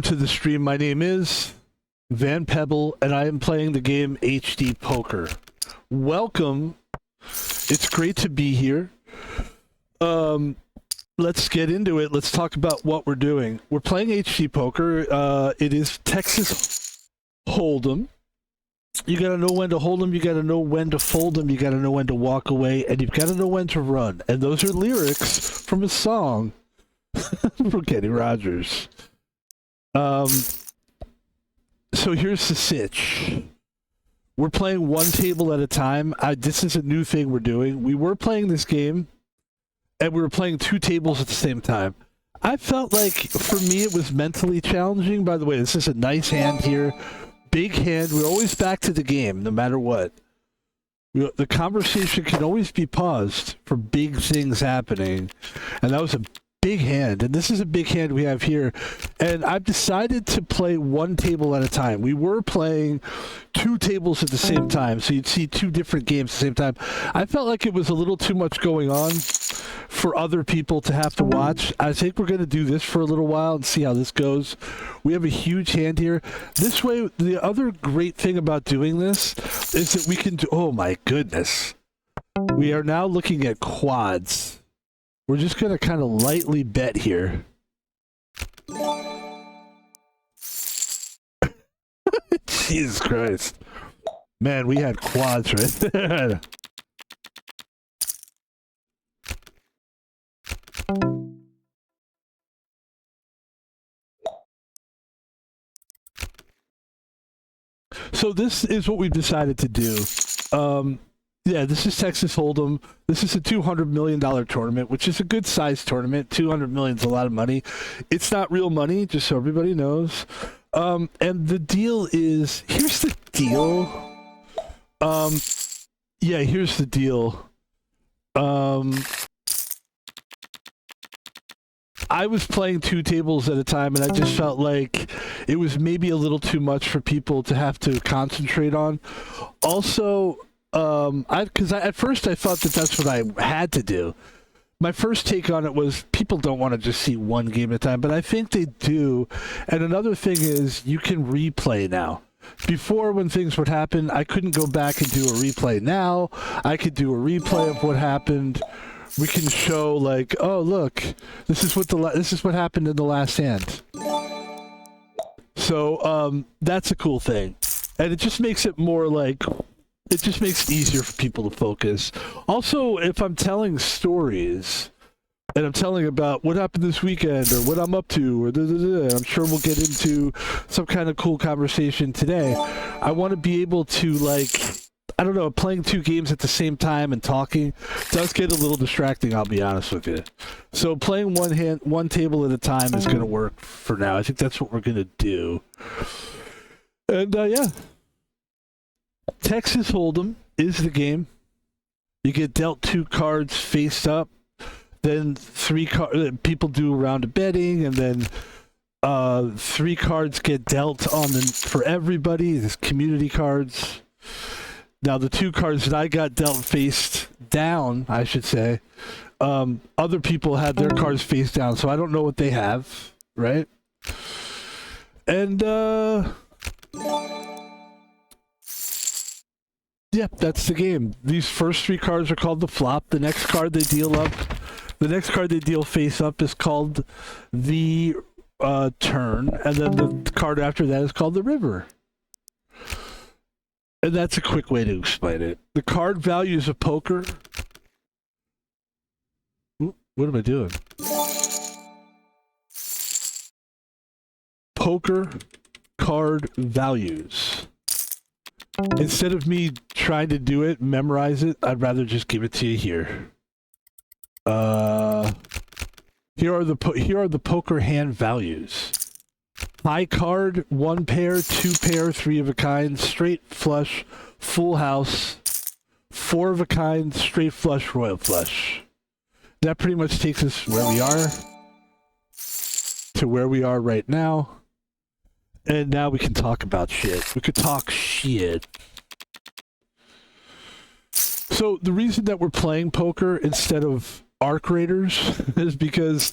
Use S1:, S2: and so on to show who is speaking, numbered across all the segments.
S1: to the stream. My name is Van Pebble, and I am playing the game HD Poker. Welcome. It's great to be here. Let's get into it. Let's talk about what we're doing. We're playing HD Poker. It is Texas Hold'em. You gotta know when to hold them, you gotta know when to fold them, you gotta know when to walk away, and you've gotta know when to run. And those are lyrics from a song from Kenny Rogers. So here's the sitch. We're playing one table at a time. This is a new thing we're doing. We were playing this game, and we were playing two tables at the same time. I felt like, for me, it was mentally challenging. By the way, this is a nice hand here. Big hand. We're always back to the game, no matter what. The conversation can always be paused for big things happening. And that was a big hand. And this is a big hand we have here. And I've decided to play one table at a time. We were playing two tables at the same time, so you'd see two different games at the same time. I felt like it was a little too much going on for other people to have to watch. I think we're going to do this for a little while and see how this goes. We have a huge hand here. This way, the other great thing about doing this is that we can do... Oh my goodness. We are now looking at quads. We're just going to kind of lightly bet here. Jesus Christ. Man, we had quads right there. So this is what we've decided to do. Yeah, this is Texas Hold'em. This is a $200 million tournament, which is a good size tournament. $200 million is a lot of money. It's not real money, just so everybody knows. And the deal is, here's the deal. Yeah, here's the deal. I was playing two tables at a time, and I just felt like it was maybe a little too much for people to have to concentrate on. Also, because at first I thought that that's what I had to do. My first take on it was people don't want to just see one game at a time, but I think they do. And another thing is you can replay now. Before, when things would happen, I couldn't go back and do a replay. Now I could do a replay of what happened. We can show, like, oh look, this is what happened in the last hand. So that's a cool thing, and it just makes it more like, it just makes it easier for people to focus. Also, if I'm telling stories and I'm telling about what happened this weekend or what I'm up to, or I'm sure we'll get into some kind of cool conversation today. I want to be able to, like, I don't know, playing two games at the same time and talking does get a little distracting, I'll be honest with you. So playing one table at a time is going to work for now. I think that's what we're going to do. And yeah. Texas Hold'em is the game. You get dealt two cards face up. Then people do a round of betting, and then three cards get dealt for everybody. There's community cards. Now, the two cards that I got dealt face down, I should say, other people had their cards face down, so I don't know what they have, right? And, yep, that's the game. These first three cards are called the flop. The next card they deal face up is called the turn, and then the card after that is called the river. And that's a quick way to explain it. The card values of poker. Ooh, what am I doing? Poker card values. Instead of me trying to do it, memorize it, I'd rather just give it to you here. Here are the poker hand values. High card, one pair, two pair, three of a kind, straight flush, full house, four of a kind, straight flush, royal flush. That pretty much takes us where we are, to where we are right now. And now we can talk about shit. We could talk shit. So the reason that we're playing poker instead of arc raiders is because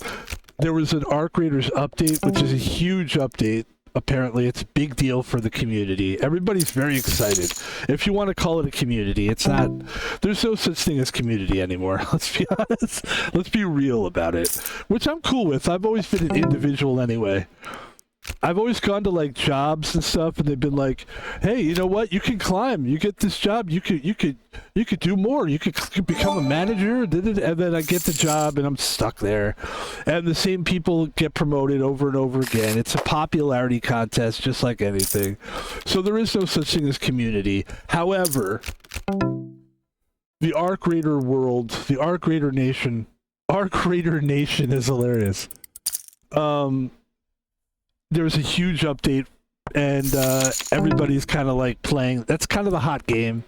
S1: there was an Arc Raiders update, which is a huge update. Apparently, it's a big deal for the community. Everybody's very excited. If you want to call it a community, it's not... There's no such thing as community anymore. Let's be honest. Let's be real about it. Which I'm cool with. I've always been an individual anyway. I've always gone to like jobs and stuff, and they've been like, "Hey, you know what? You can climb. You get this job. You could do more. You could become a manager." And then I get the job, and I'm stuck there. And the same people get promoted over and over again. It's a popularity contest, just like anything. So there is no such thing as community. However, the Arc Raider world, the Arc Raider Nation is hilarious. There's a huge update, and everybody's kind of like playing. That's kind of the hot game.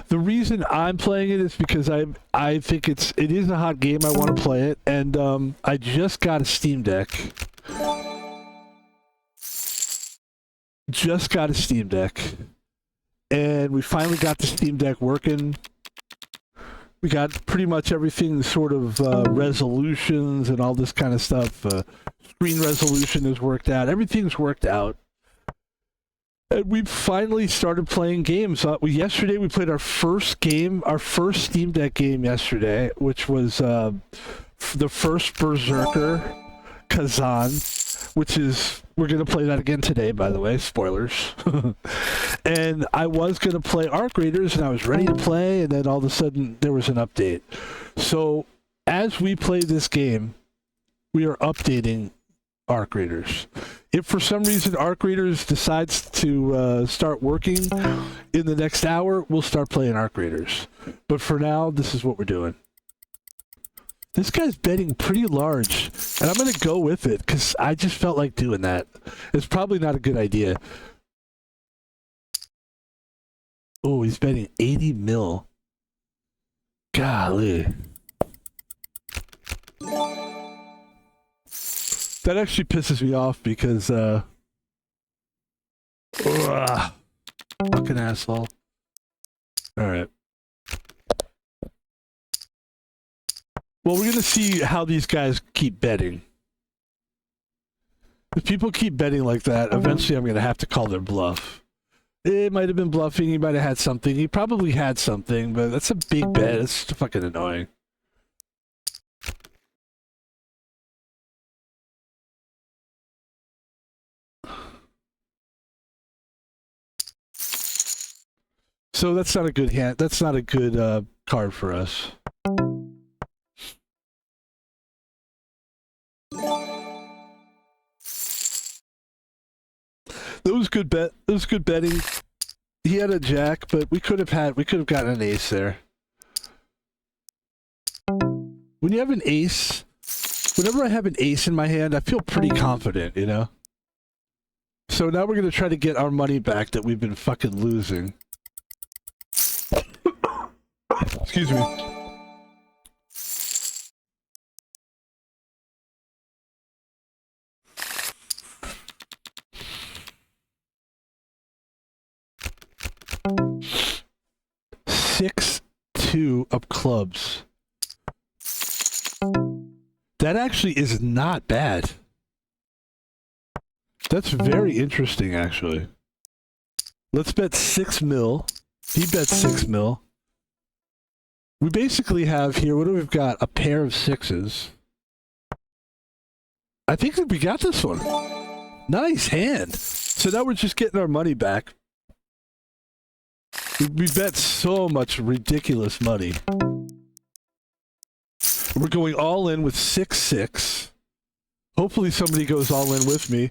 S1: The reason I'm playing it is because I think it is a hot game. I want to play it, and I just got a Steam Deck. And we finally got the Steam Deck working. We got pretty much everything sort of resolutions and all this kind of stuff. Screen resolution is worked out. Everything's worked out. And we finally started playing games. Yesterday we played our first game, our first Steam Deck game yesterday, which was the first Berserker Kazan, which is... We're going to play that again today, by the way. Spoilers. And I was going to play Arc Raiders, and I was ready to play, and then all of a sudden, there was an update. So, as we play this game, we are updating Arc Raiders. If for some reason Arc Raiders decides to start working in the next hour, we'll start playing Arc Raiders. But for now, this is what we're doing. This guy's betting pretty large, and I'm going to go with it because I just felt like doing that. It's probably not a good idea. Oh, he's betting 80 mil. Golly. That actually pisses me off because, fucking asshole. Alright. Well, we're going to see how these guys keep betting. If people keep betting like that, eventually I'm going to have to call their bluff. It might have been bluffing, he might have had something. He probably had something, but that's a big bet. It's fucking annoying. So that's not a good hand. That's not a good card for us. That was good bet. It was good betting. He had a jack, but we could have gotten an ace there. When you have an ace, whenever I have an ace in my hand, I feel pretty confident, you know? So now we're going to try to get our money back that we've been fucking losing. Excuse me. Six, 2 of clubs. That actually is not bad. That's very interesting, actually. Let's bet 6 mil. He bets 6 mil. We basically have here, what do we've got? A pair of sixes. I think that we got this one. Nice hand. So now we're just getting our money back. We bet so much ridiculous money. We're going all in with 6-6. Hopefully somebody goes all in with me.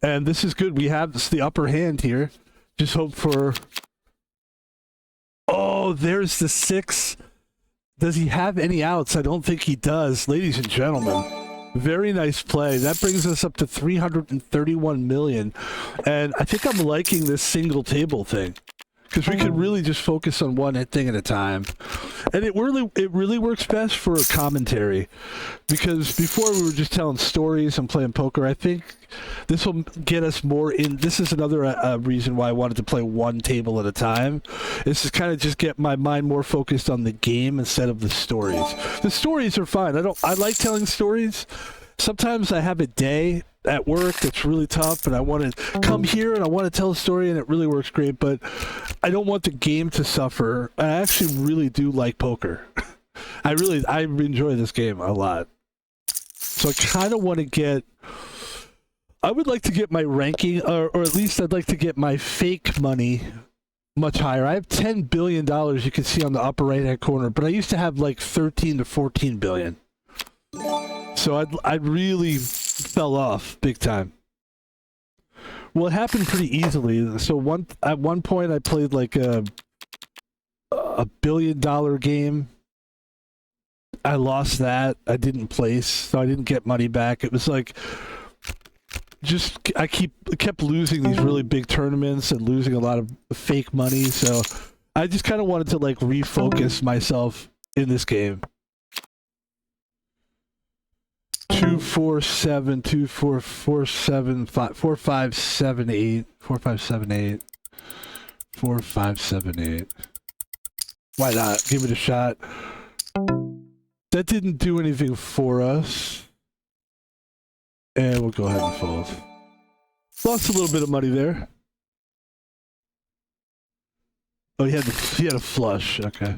S1: And this is good. We have the upper hand here. Just hope for... Oh, there's the 6. Does he have any outs? I don't think he does. Ladies and gentlemen, very nice play. That brings us up to 331 million. And I think I'm liking this single table thing. Because we could really just focus on one thing at a time. And it really works best for a commentary. Because before we were just telling stories and playing poker, I think this will get us more in. This is another reason why I wanted to play one table at a time. Is to kind of just get my mind more focused on the game instead of the stories. The stories are fine. I like telling stories. sometimes I have a day at work that's really tough, and I want to come here and I want to tell a story, and it really works great, but I don't want the game to suffer. I actually really do like poker. I enjoy this game a lot. So I kind of want to get... I would like to get my ranking, or at least I'd like to get my fake money much higher. I have $10 billion, you can see on the upper right-hand corner, but I used to have like 13 to 14 billion. So I really fell off big time. Well, it happened pretty easily. So at one point I played like a $1 billion game. I lost that. I didn't place, so I didn't get money back. It was like I kept losing these really big tournaments and losing a lot of fake money. So I just kind of wanted to like refocus myself in this game. 2 4 7 2 4 4 7 5 4 5 7 8 4 5 7 8 4 5 7 8. Why not? Give it a shot. That didn't do anything for us. And we'll go ahead and fold. Lost a little bit of money there. Oh, he had a flush. Okay.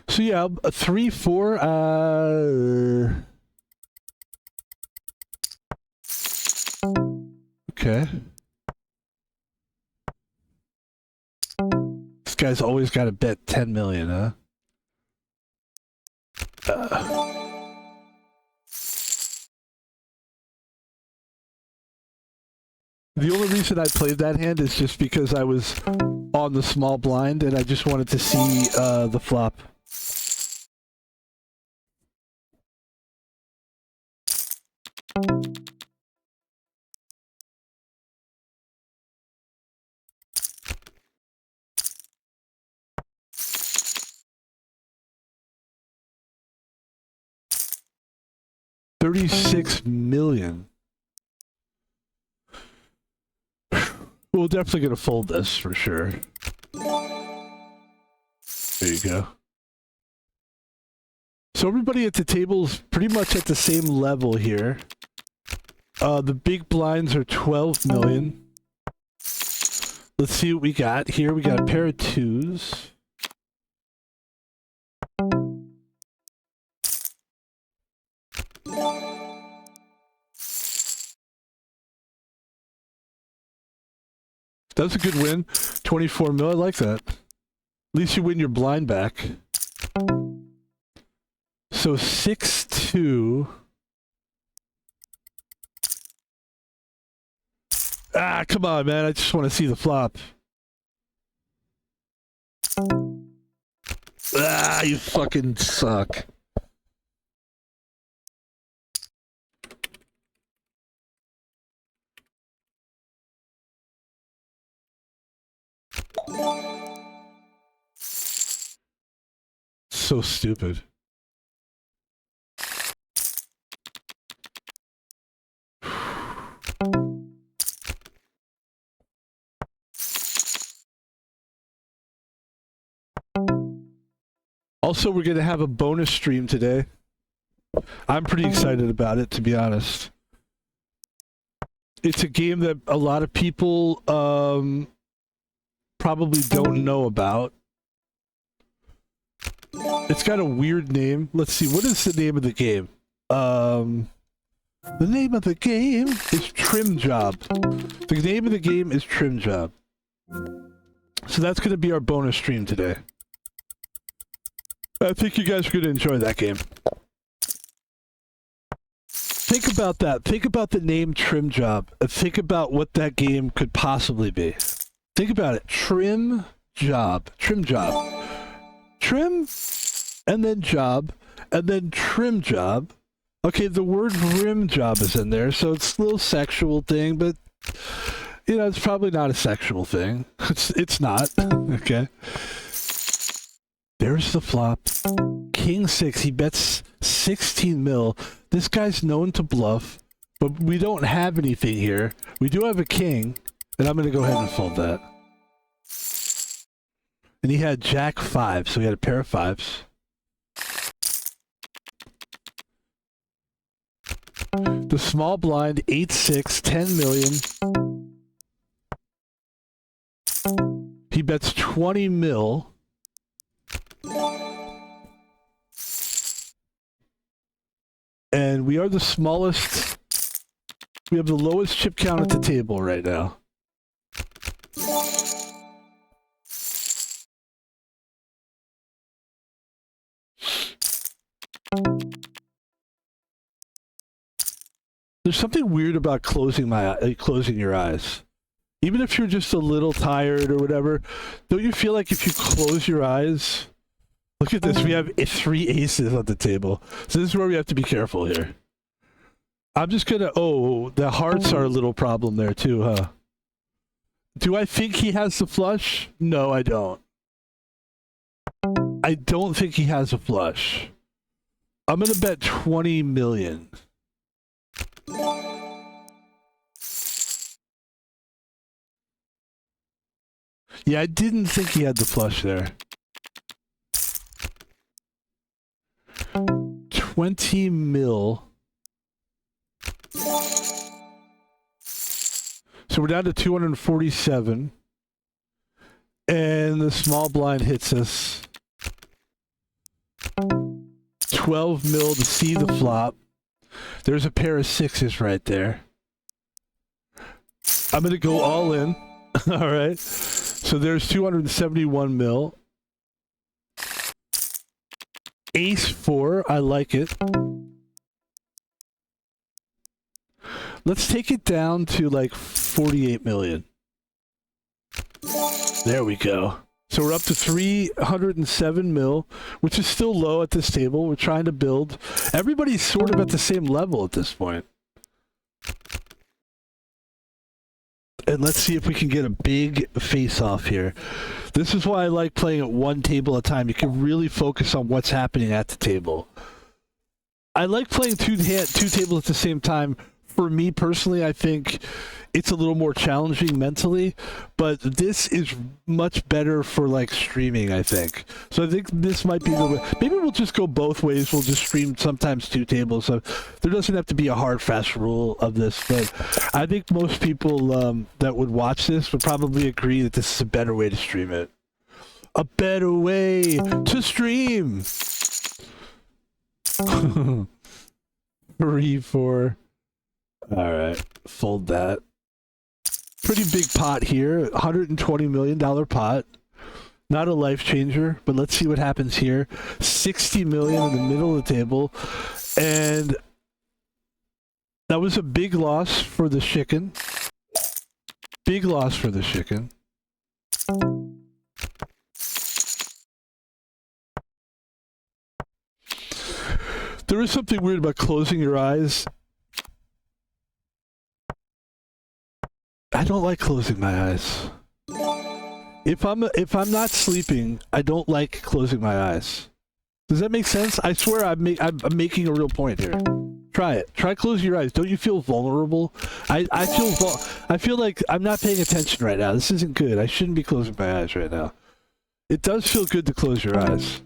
S1: So yeah, a 3-4. Okay. This guy's always got to bet 10 million, huh? The only reason I played that hand is just because I was on the small blind and I just wanted to see the flop. $36 million. We're definitely gonna fold this for sure. There you go. So everybody at the table's pretty much at the same level here. The big blinds are 12 million. Let's see what we got here. We got a pair of twos. That's a good win. 24 mil, I like that. At least you win your blind back. So 6-2. Ah, come on, man. I just want to see the flop. Ah, you fucking suck. So stupid. Also, we're going to have a bonus stream today. I'm pretty excited about it, to be honest. It's a game that a lot of people probably don't know about. It's got a weird name. Let's see, what is the name of the game? The name of the game is Trim Job. The name of the game is Trim Job. So that's going to be our bonus stream today. I think you guys are going to enjoy that game. Think about that. Think about the name Trim Job. And think about what that game could possibly be. Think about it. Trim Job. Trim Job. Trim, and then job, and then trim job. Okay, the word rim job is in there, so it's a little sexual thing, but, you know, it's probably not a sexual thing. It's not. Okay. There's the flop. King 6, he bets 16 mil. This guy's known to bluff, but we don't have anything here. We do have a king, and I'm going to go ahead and fold that. And he had Jack 5, so he had a pair of 5s. The small blind, 8-6, 10 million. He bets 20 mil. And we are the smallest. We have the lowest chip count at the table right now. There's something weird about closing your eyes. Even if you're just a little tired or whatever, don't you feel like if you close your eyes... Look at this, we have 3 aces on the table. So this is where we have to be careful here. I'm just gonna... Oh, the hearts are a little problem there too, huh? Do I think he has the flush? No, I don't. I don't think he has a flush. I'm gonna bet 20 million. Yeah, I didn't think he had the flush there. 20 mil. So we're down to 247. And the small blind hits us. 12 mil to see the flop. There's a pair of 6s right there. I'm going to go all in. All right. So there's 271 mil. Ace 4, I like it. Let's take it down to like 48 million. There we go. So we're up to 307 mil, which is still low at this table. We're trying to build. Everybody's sort of at the same level at this point. And let's see if we can get a big face-off here. This is why I like playing at one table at a time. You can really focus on what's happening at the table. I like playing two tables at the same time. For me personally, I think it's a little more challenging mentally, but this is much better for like streaming, I think. So I think this might be the way. Maybe we'll just go both ways. We'll just stream sometimes 2 tables. So there doesn't have to be a hard, fast rule of this, but I think most people that would watch this would probably agree that this is a better way to stream it. A better way to stream! 3, 4. Alright, fold that. Pretty big pot here, $120 million pot. Not a life changer, but let's see what happens here. 60 million in the middle of the table. And that was a big loss for the chicken. Big loss for the chicken. There is something weird about closing your eyes. I don't like closing my eyes. If I'm not sleeping, I don't like closing my eyes. Does that make sense? I swear I'm making a real point here. Try it. Try closing your eyes. Don't you feel vulnerable? I feel like I'm not paying attention right now. This isn't good. I shouldn't be closing my eyes right now. It does feel good to close your eyes.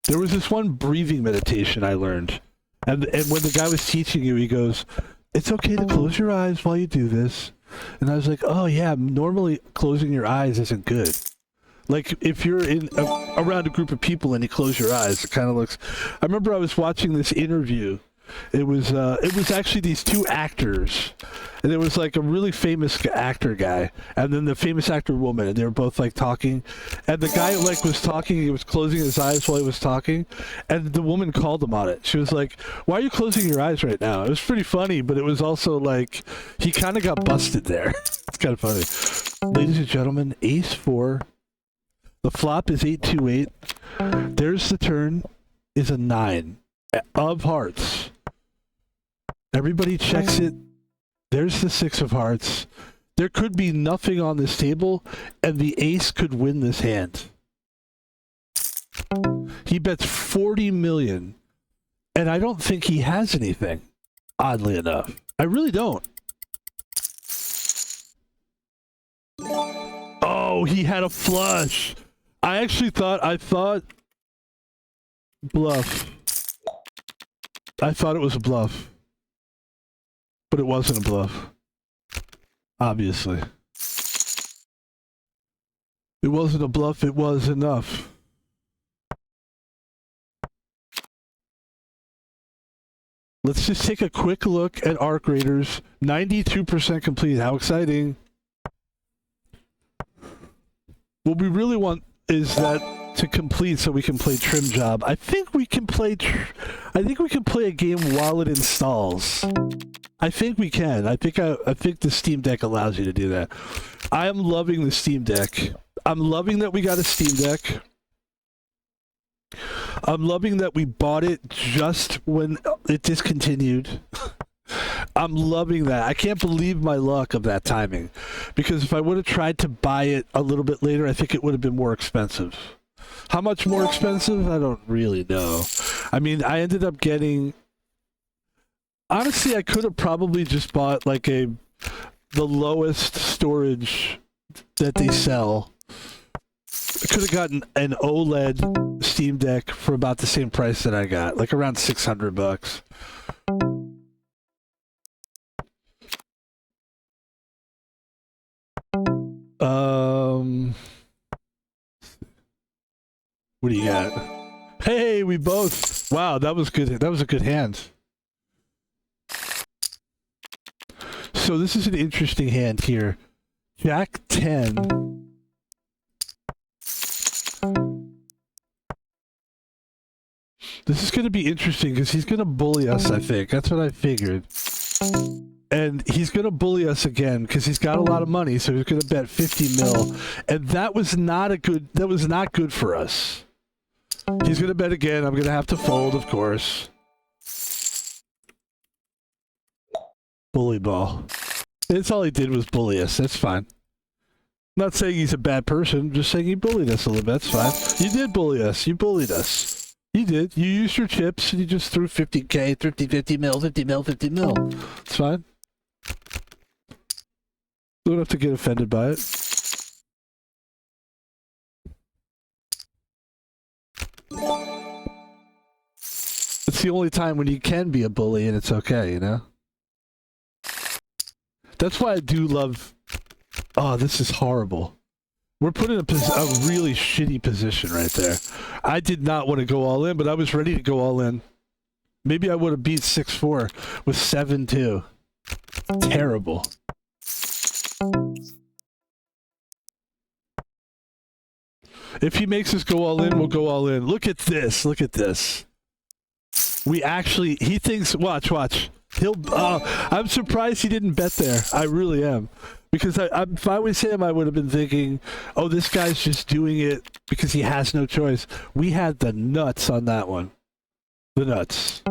S1: There was this one breathing meditation I learned. And when the guy was teaching you, he goes, "It's okay to close your eyes while you do this." And I was like, oh yeah, normally closing your eyes isn't good. Like if you're around a group of people and you close your eyes, it kind of looks... I remember I was watching this interview. It was actually these 2 actors. And it was like a really famous actor guy. And then the famous actor woman. And they were both like talking. And the guy like was talking. He was closing his eyes while he was talking. And the woman called him on it. She was like, "Why are you closing your eyes right now?" It was pretty funny. But it was also like, he kind of got busted there. It's kind of funny. Ladies and gentlemen, Ace 4. The flop is 8-2-8. There's the turn. Is a 9 of hearts. Everybody checks it. There's the 6 of hearts. There could be nothing on this table, and the ace could win this hand. He bets 40 million, and I don't think he has anything, oddly enough. I really don't. Oh, he had a flush. I thought bluff. I thought it was a bluff. But it wasn't a bluff. Obviously. It wasn't a bluff, it was enough. Let's just take a quick look at Arc Raiders. 92% complete. How exciting. What we really want is that to complete so we can play Trim Job. I think we can play a game while it installs. I think we can. I think the Steam Deck allows you to do that. I am loving the Steam Deck. I'm loving that we got a Steam Deck. I'm loving that we bought it just when it discontinued. I'm loving that. I can't believe my luck of that timing. Because if I would have tried to buy it a little bit later, I think it would have been more expensive. How much more expensive? I don't really know. I mean, I ended up getting... Honestly, I could have probably just bought like the lowest storage that they sell. I could have gotten an OLED Steam Deck for about the same price that I got, like around $600. What do you got? Hey, we both. Wow, that was good. That was a good hand. So this is an interesting hand here. Jack 10. This is going to be interesting because he's going to bully us, I think. That's what I figured. And he's going to bully us again because he's got a lot of money, so he's going to bet 50 mil. And that was not good for us. He's going to bet again. I'm going to have to fold, of course. Bully ball. That's all he did was bully us. That's fine. I'm not saying he's a bad person. I'm just saying he bullied us a little bit. That's fine. You did bully us. You bullied us. You did. You used your chips and you just threw 50K, 50 mil, 50 mil, 50 mil. It's fine. Don't have to get offended by it. It's the only time when you can be a bully and it's okay, you know? That's why I do love... Oh, this is horrible. We're put in a really shitty position right there. I did not want to go all in, but I was ready to go all in. Maybe I would have beat 6-4 with 7-2. Terrible. If he makes us go all in, we'll go all in. Look at this. Look at this. We actually... He thinks... Watch. I'm surprised he didn't bet there. I really am. Because if I was him, I would have been thinking, oh, this guy's just doing it because he has no choice. We had the nuts on that one. The nuts.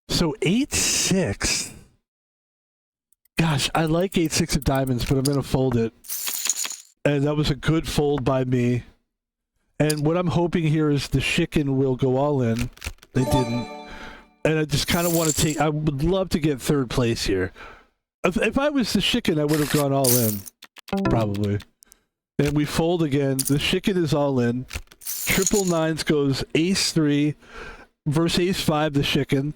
S1: So 8-6. Gosh, I like 8-6 of diamonds, but I'm going to fold it. And that was a good fold by me. And what I'm hoping here is the chicken will go all in. They didn't. And I just kind of want to take... I would love to get third place here. If I was the chicken, I would have gone all in. Probably. And we fold again. The chicken is all in. Triple nines goes ace-3 versus ace-5, the chicken.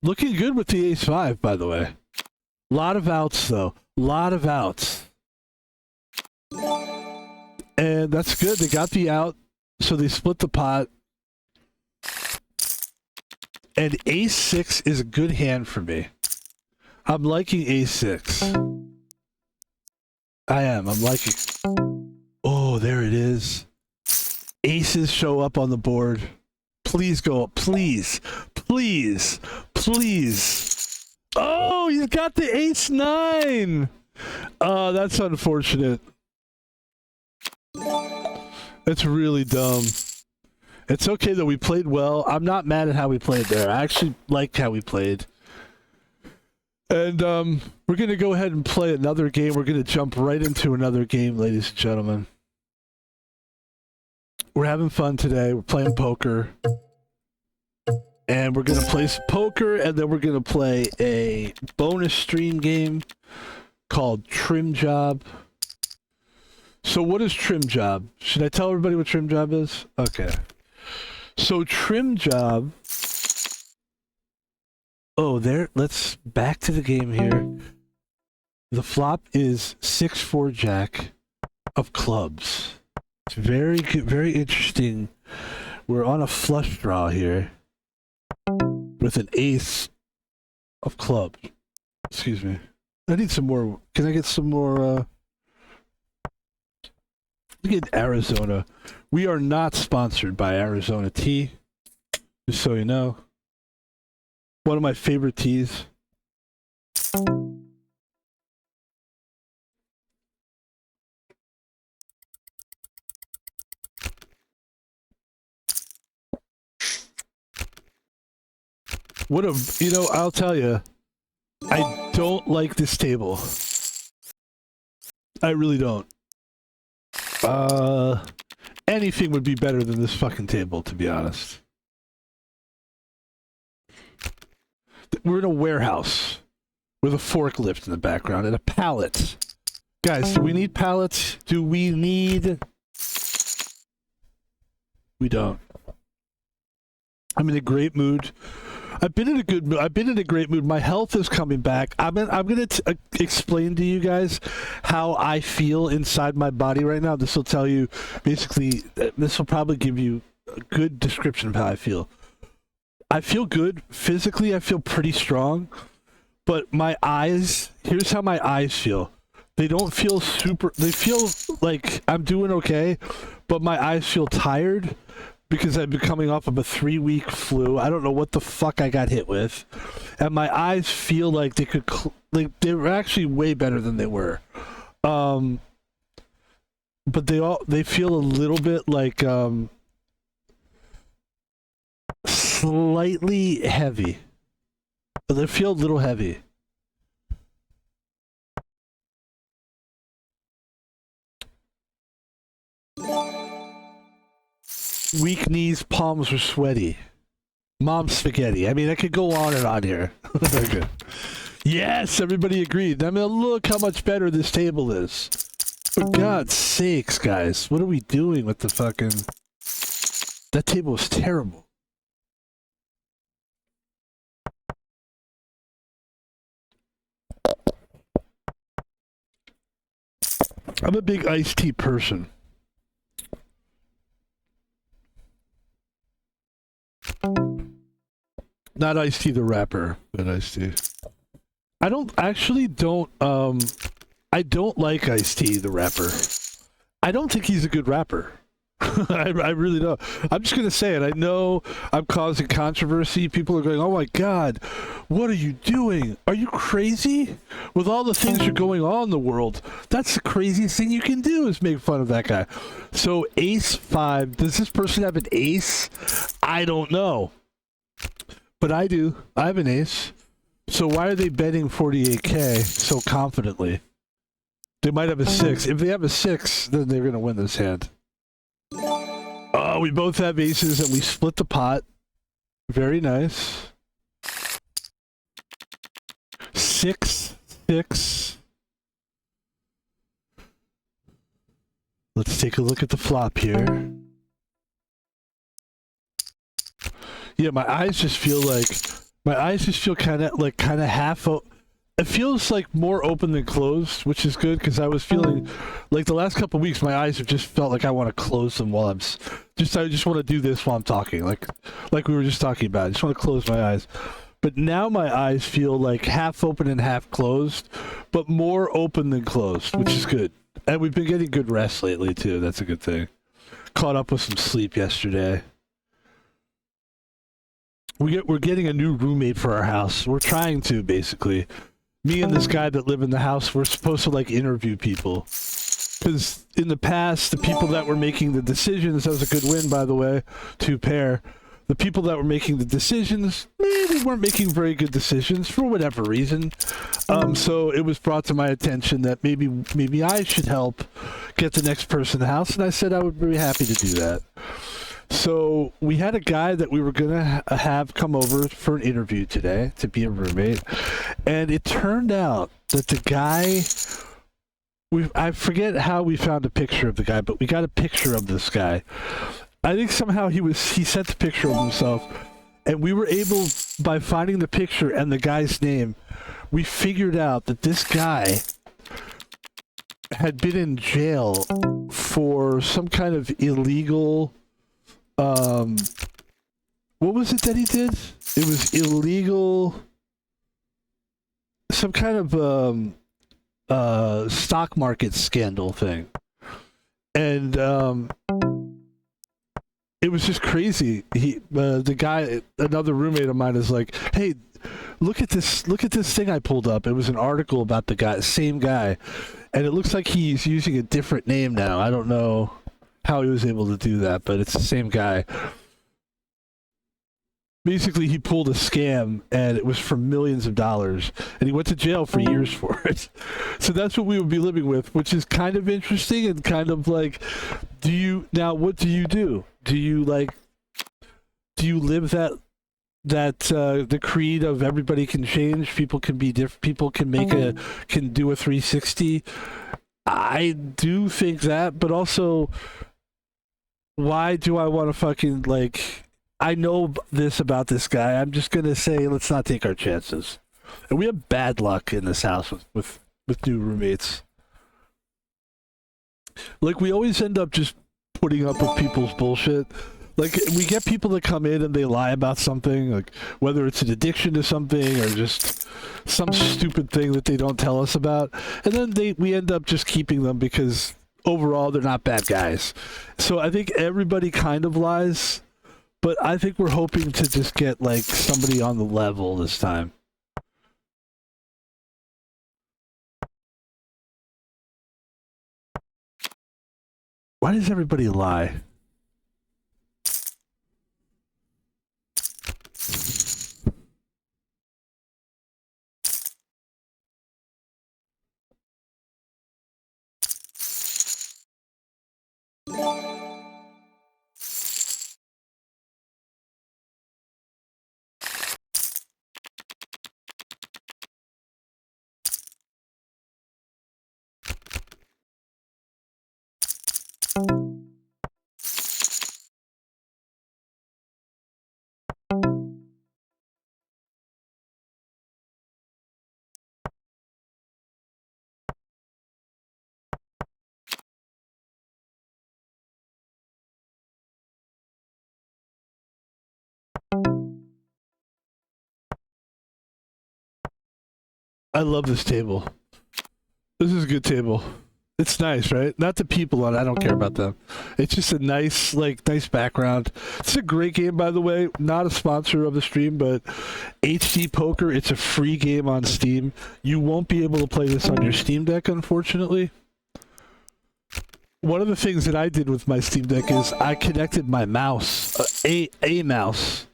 S1: Looking good with the ace-5, by the way. Lot of outs, though. Lot of outs. And that's good. They got the out, so they split the pot. And ace-6 is a good hand for me. I'm liking ace-6. I am. I'm liking... Oh, there it is. Aces show up on the board. Please go up. Please. Please. Please. Oh, he's got the ace-9. Oh, that's unfortunate. It's really dumb. It's okay that we played well. I'm not mad at how we played there. I actually liked how we played. And we're going to go ahead and play another game. We're going to jump right into another game, ladies and gentlemen. We're having fun today. We're playing poker. And we're going to play some poker, and then we're going to play a bonus stream game called Trim Job. So what is Trim Job? Should I tell everybody what Trim Job is? Okay. So Trim Job Oh, there. Let's back to the game here. The flop is 6-4 jack of clubs. It's very good, very interesting. We're on a flush draw here with an ace of clubs. Excuse me. I need some more. Can I get some more? Look at Arizona. We are not sponsored by Arizona tea. Just so you know. One of my favorite teas. What a, you know, I'll tell you, I don't like this table. I really don't. Anything would be better than this fucking table, to be honest. We're in a warehouse with a forklift in the background and a pallet. Guys, do we need pallets? Do we need... We don't. I'm in a great mood. I've been in a good mood. I've been in a great mood. My health is coming back. I'm going to explain to you guys how I feel inside my body right now. This will tell you, basically, this will probably give you a good description of how I feel. I feel good. Physically, I feel pretty strong. But my eyes, here's how my eyes feel. They don't feel super, they feel like I'm doing okay, but my eyes feel tired. Because I've been coming off of a 3-week flu. I don't know what the fuck I got hit with. And my eyes feel like they could... they were actually way better than they were. But they feel a little bit like... slightly heavy. They feel a little heavy. Weak knees, palms are sweaty. Mom spaghetti. I mean, I could go on and on here. Okay. Yes, everybody agreed. I mean, look how much better this table is. For God's sakes, guys. What are we doing with the fucking... That table is terrible. I'm a big iced tea person. Not iced tea the rapper, but iced tea. I don't like Ice T, the rapper. I don't think he's a good rapper. I really don't. I'm just going to say it. I know I'm causing controversy. People are going, oh my God, what are you doing? Are you crazy? With all the things that are going on in the world, that's the craziest thing you can do is make fun of that guy. So ace 5, does this person have an ace? I don't know. But I do. I have an ace. So why are they betting 48K so confidently? They might have a 6. If they have a 6, then they're going to win this hand. Oh, we both have aces and we split the pot. Very nice. 6, 6. Let's take a look at the flop here. Yeah, my eyes just feel kind of half. It feels like more open than closed, which is good because I was feeling like the last couple of weeks my eyes have just felt like I want to close them while I just want to do this while I'm talking, like we were just talking about. I just want to close my eyes. But now my eyes feel like half open and half closed, but more open than closed, which is good. And we've been getting good rest lately too. That's a good thing. Caught up with some sleep yesterday. We're getting a new roommate for our house. We're trying to, basically. Me and this guy that live in the house, we're supposed to, like, interview people. Because in the past, the people that were making the decisions, that was a good win, by the way, 2 pair. The people that were making the decisions, maybe weren't making very good decisions for whatever reason. So it was brought to my attention that maybe I should help get the next person in the house, and I said I would be happy to do that. So we had a guy that we were going to have come over for an interview today to be a roommate. And it turned out that the guy, I forget how we found a picture of the guy, but we got a picture of this guy. I think somehow he sent a picture of himself And we were able, by finding the picture and the guy's name, we figured out that this guy had been in jail for some kind of illegal, what was it that he did? It was illegal, some kind of stock market scandal thing. And it was just crazy. The guy, another roommate of mine, is like, "Hey, look at this thing I pulled up. It was an article about the guy, same guy, and it looks like he's using a different name now. I don't know how he was able to do that, but it's the same guy." Basically, he pulled a scam, and it was for millions of dollars, and he went to jail for years for it. So that's what we would be living with, which is kind of interesting and kind of like, what do you do? Do you live that the creed of everybody can change, people can be different, people can can do a 360? I do think that, but also, why do I want to fucking I know this about this guy. I'm just gonna say, let's not take our chances. And we have bad luck in this house with new roommates. We always end up just putting up with people's bullshit. We get people that come in and they lie about something, whether it's an addiction to something or just some stupid thing that they don't tell us about, and then we end up just keeping them because overall they're not bad guys. So I think everybody kind of lies. But I think we're hoping to just get, somebody on the level this time. Why does everybody lie? I love this table. This is a good table. It's nice, right? Not the people on it. I don't care about them. It's just a nice, nice background. It's a great game, by the way. Not a sponsor of the stream, but HD Poker. It's a free game on Steam. You won't be able to play this on your Steam Deck, unfortunately. One of the things that I did with my Steam Deck is I connected my mouse, a mouse,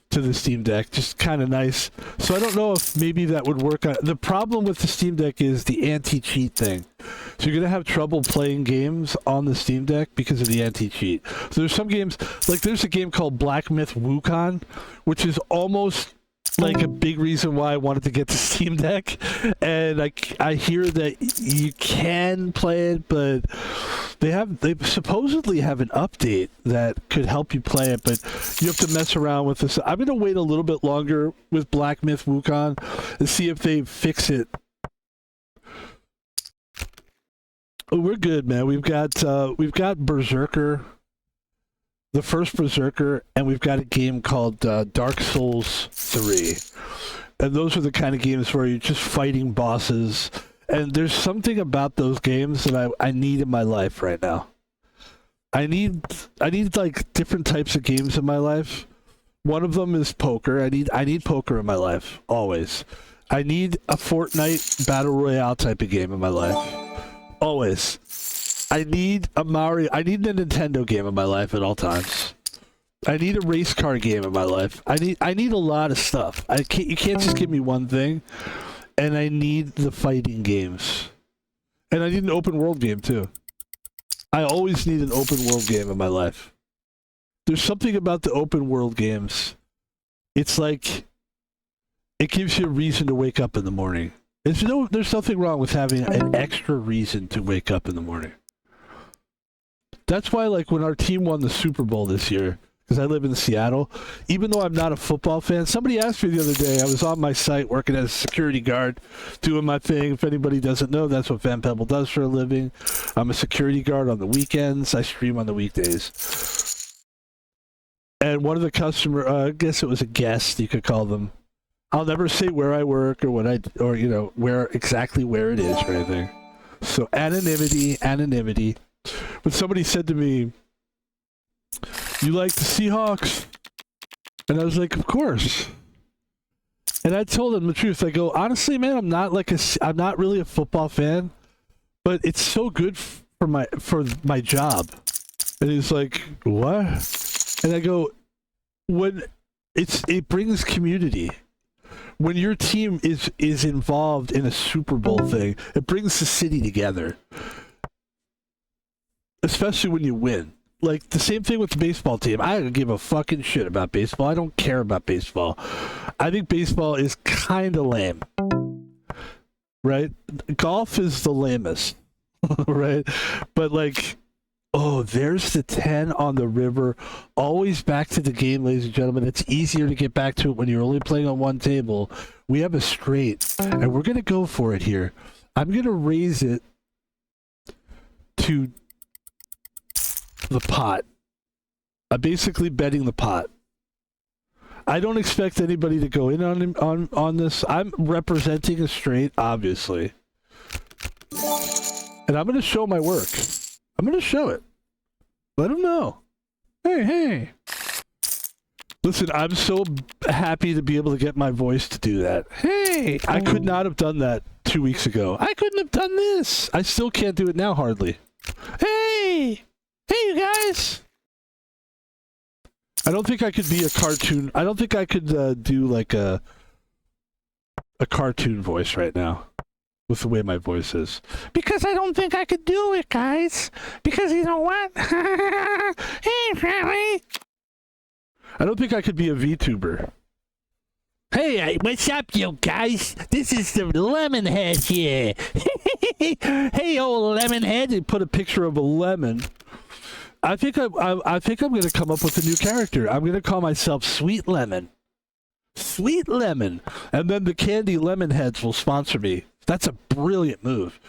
S1: to the Steam Deck. Just kind of nice. So I don't know if maybe that would work. The problem with the Steam Deck is the anti-cheat thing. So you're going to have trouble playing games on the Steam Deck because of the anti-cheat. So there's some games, there's a game called Black Myth Wukong, which is almost a big reason why I wanted to get the Steam Deck. And I hear that you can play it, but they supposedly have an update that could help you play it, but you have to mess around with this. I'm going to wait a little bit longer with Black Myth Wukong and see if they fix it. Oh, we're good, man. We've got Berserker, the first Berserker, and we've got a game called Dark Souls 3. And those are the kind of games where you're just fighting bosses. And there's something about those games that I need in my life right now. I need different types of games in my life. One of them is poker. I need poker in my life, always. I need a Fortnite Battle Royale type of game in my life. Always. I need a Nintendo game in my life at all times. I need a race car game in my life. I need a lot of stuff. You can't just give me one thing. And I need the fighting games. And I need an open world game too. I always need an open world game in my life. There's something about the open world games. It's it gives you a reason to wake up in the morning. There's nothing wrong with having an extra reason to wake up in the morning. That's why, when our team won the Super Bowl this year, because I live in Seattle. Even though I'm not a football fan, somebody asked me the other day, I was on my site working as a security guard, doing my thing. If anybody doesn't know, that's what Van Pebble does for a living. I'm a security guard on the weekends. I stream on the weekdays. And one of the customer, I guess it was a guest, you could call them. I'll never say where I work or what where exactly where it is or anything. So anonymity. But somebody said to me, "You like the Seahawks?" And I was like, "Of course." And I told him the truth. I go, "Honestly, man, I'm not really a football fan, but it's so good for my job." And he's like, "What?" And I go, "When it brings community. When your team is involved in a Super Bowl thing, it brings the city together. Especially when you win. Like, the same thing with the baseball team. I don't give a fucking shit about baseball. I don't care about baseball. I think baseball is kind of lame. Right? Golf is the lamest. Right? But, like, oh, there's the 10 on the river. Always back to the game, ladies and gentlemen. It's easier to get back to it when you're only playing on one table. We have a straight, and we're going to go for it here. I'm going to raise it to the pot. I'm basically betting the pot. I don't expect anybody to go in on this. I'm representing a straight, obviously. And I'm going to show my work. I'm going to show it. Let them know. Hey. Listen, I'm so happy to be able to get my voice to do that. Hey! I could not have done that 2 weeks ago. I couldn't have done this. I still can't do it now, hardly. Hey! Hey, you guys! I don't think I could be a cartoon. I don't think I could do like a cartoon voice right now. With the way my voice is. Because I don't think I could do it, guys. Because you know what? Hey, family. I don't think I could be a VTuber. Hey, what's up, you guys? This is the Lemonhead here. Hey, old Lemonhead. And put a picture of a lemon. I think I'm going to come up with a new character. I'm going to call myself Sweet Lemon. Sweet Lemon. And then the candy Lemonheads will sponsor me. That's a brilliant move.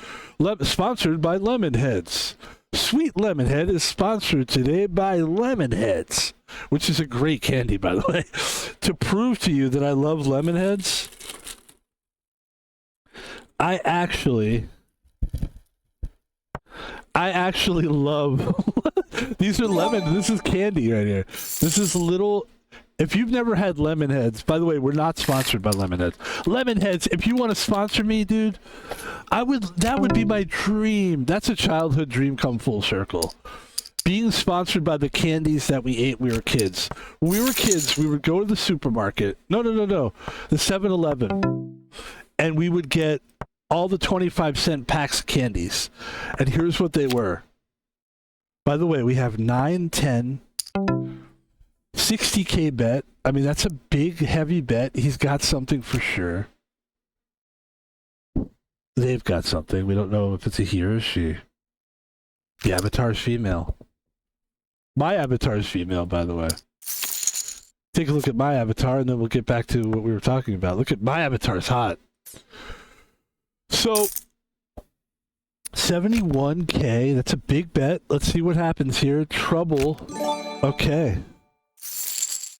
S1: Sponsored by Lemonheads. Sweet Lemonhead is sponsored today by Lemonheads, which is a great candy, by the way. To prove to you that I love Lemonheads, I actually love... These are lemon. This is candy right here. This is little... If you've never had Lemonheads, by the way, we're not sponsored by Lemonheads. Lemonheads, if you want to sponsor me, dude, that would be my dream. That's a childhood dream come full circle. Being sponsored by the candies that we ate when we were kids. When we were kids, we would go to the supermarket. No. The 7-Eleven. And we would get all the 25-cent packs of candies. And here's what they were. By the way, we have 9, 10... 60K bet. I mean, that's a big, heavy bet. He's got something for sure. They've got something. We don't know if it's a he or a she. The avatar's female. My avatar's female, by the way. Take a look at my avatar, and then we'll get back to what we were talking about. Look at my avatar's hot. So, 71K. That's a big bet. Let's see what happens here. Trouble. Okay.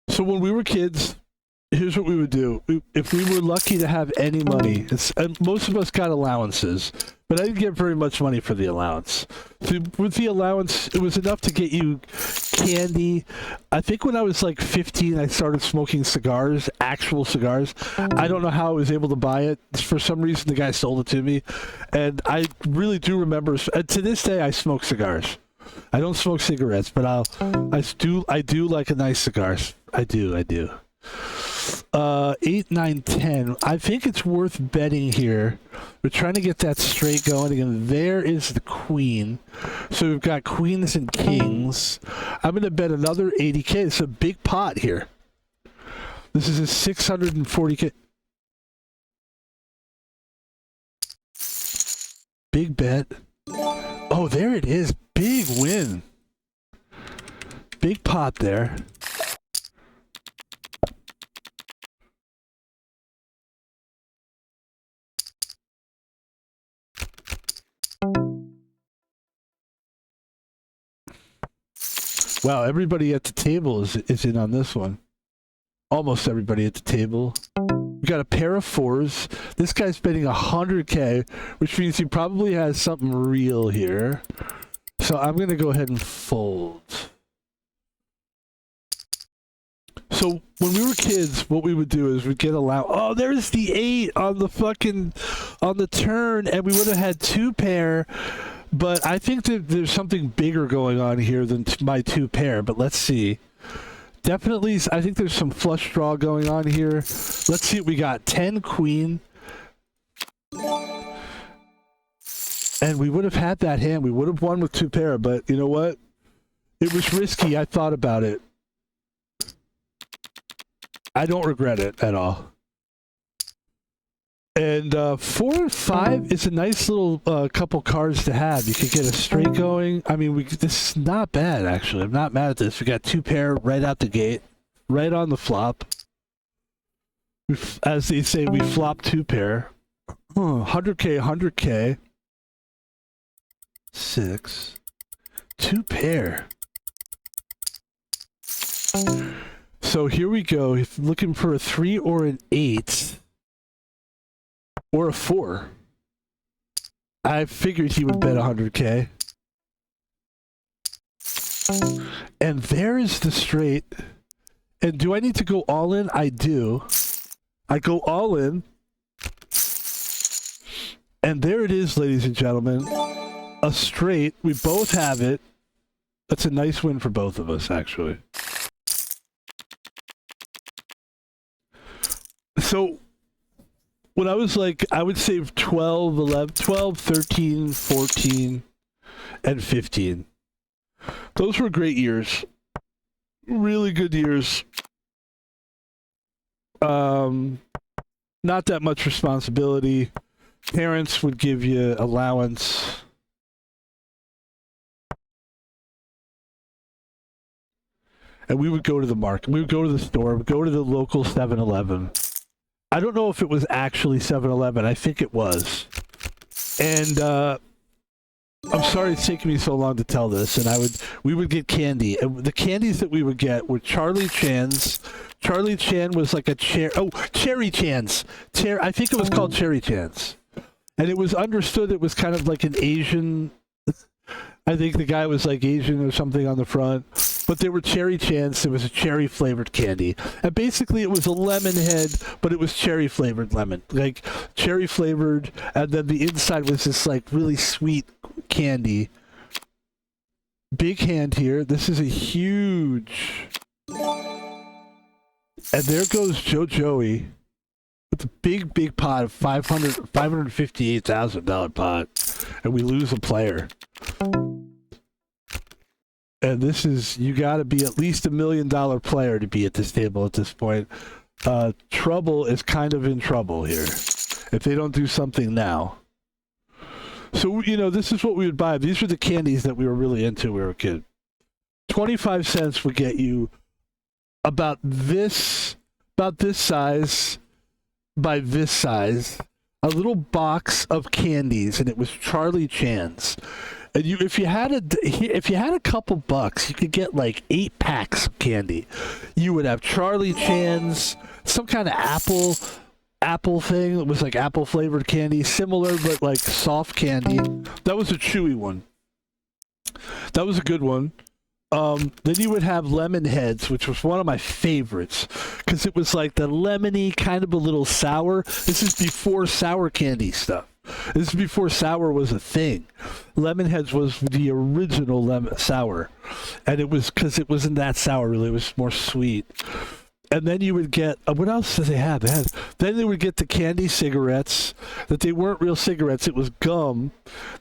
S1: So when we were kids, here's what we would do. If we were lucky to have any money, and most of us got allowances, but I didn't get very much money for the allowance. So with the allowance, it was enough to get you candy. I think when I was like 15, I started smoking cigars, actual cigars. I don't know how I was able to buy it. For some reason, the guy sold it to me. And I really do remember, to this day, I smoke cigars. I don't smoke cigarettes, but I do like a nice cigar. I do. 8, 9, 10. I think it's worth betting here. We're trying to get that straight going. Again, there is the queen. So we've got queens and kings. I'm going to bet another 80K. It's a big pot here. This is a 640K. Big bet. Oh, there it is. Big win. Big pot there. Wow, everybody at the table is in on this one. Almost everybody at the table. We got a pair of fours. This guy's betting 100K, which means he probably has something real here. So I'm going to go ahead and fold. So when we were kids, what we would do is we'd get oh, there's the 8 on the turn, and we would have had 2 pair. But I think that there's something bigger going on here than my 2 pair. But let's see. Definitely, I think there's some flush draw going on here. Let's see what we got. 10 queen. And we would have had that hand. We would have won with 2 pair. But you know what? It was risky. I thought about it. I don't regret it at all. And 4 and 5 is a nice little couple cards to have. You could get a straight going. I mean, this is not bad, actually. I'm not mad at this. We got 2 pair right out the gate, right on the flop. As they say, we flop 2 pair. 100K, 100K. 6. 2 pair. So here we go. If looking for a 3 or an 8. Or a 4. I figured he would bet 100K. And there is the straight. And do I need to go all in? I do. I go all in. And there it is, ladies and gentlemen. A straight. We both have it. That's a nice win for both of us, actually. So when I was like, I would say 12, 11, 12, 13, 14, and 15. Those were great years. Really good years. Not that much responsibility. Parents would give you allowance. And we would go to the market. We would go to the store. We would go to the local 7-Eleven. I don't know if it was actually 7-Eleven. I think it was. And I'm sorry it's taking me so long to tell this. And we would get candy. And the candies that we would get were Charlie Chan's. Charlie Chan was like a Cherry Chan's. I think it was called Cherry Chan's. And it was understood it was kind of like an Asian. I think the guy was like Asian or something on the front. But they were Cherry Chance. It was a cherry flavored candy. And basically it was a lemon head, but it was cherry flavored lemon. Like cherry flavored, and then the inside was this like really sweet candy. Big hand here. This is a huge. And there goes Joey with a big pot of $558,000 pot. And we lose a player. And this is, you got to be at least $1 million player to be at this table at this point. Trouble is kind of in trouble here if they don't do something now. So, you know, this is what we would buy. These were the candies that we were really into when we were a kid. 25 cents would get you about this size by this size, a little box of candies, and it was Charlie Chan's. And if you had a couple bucks, you could get like 8 packs of candy. You would have Charlie Chan's, some kind of apple thing that was like apple flavored candy, similar but like soft candy. That was a chewy one. That was a good one. Then you would have lemon heads, which was one of my favorites because it was like the lemony kind of a little sour. This is before sour candy stuff. This is before sour was a thing. Lemonheads was the original lemon sour. And it was because it wasn't that sour, really. It was more sweet. And then you would get, what else did they have? Then they would get the candy cigarettes, that they weren't real cigarettes. It was gum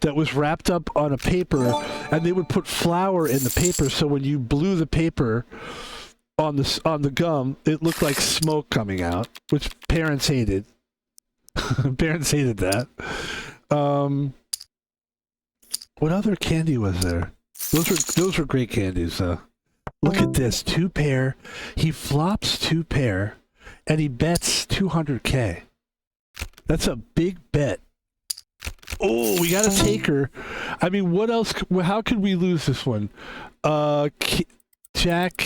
S1: that was wrapped up on a paper, and they would put flour in the paper, so when you blew the paper on the gum, it looked like smoke coming out, which parents hated. Parents hated that. What other candy was there? Those were great candies, though. Look at this, 2 pair. He flops 2 pair, and he bets 200K. That's a big bet. Oh, we got a taker. I mean, what else? How could we lose this one? Jack.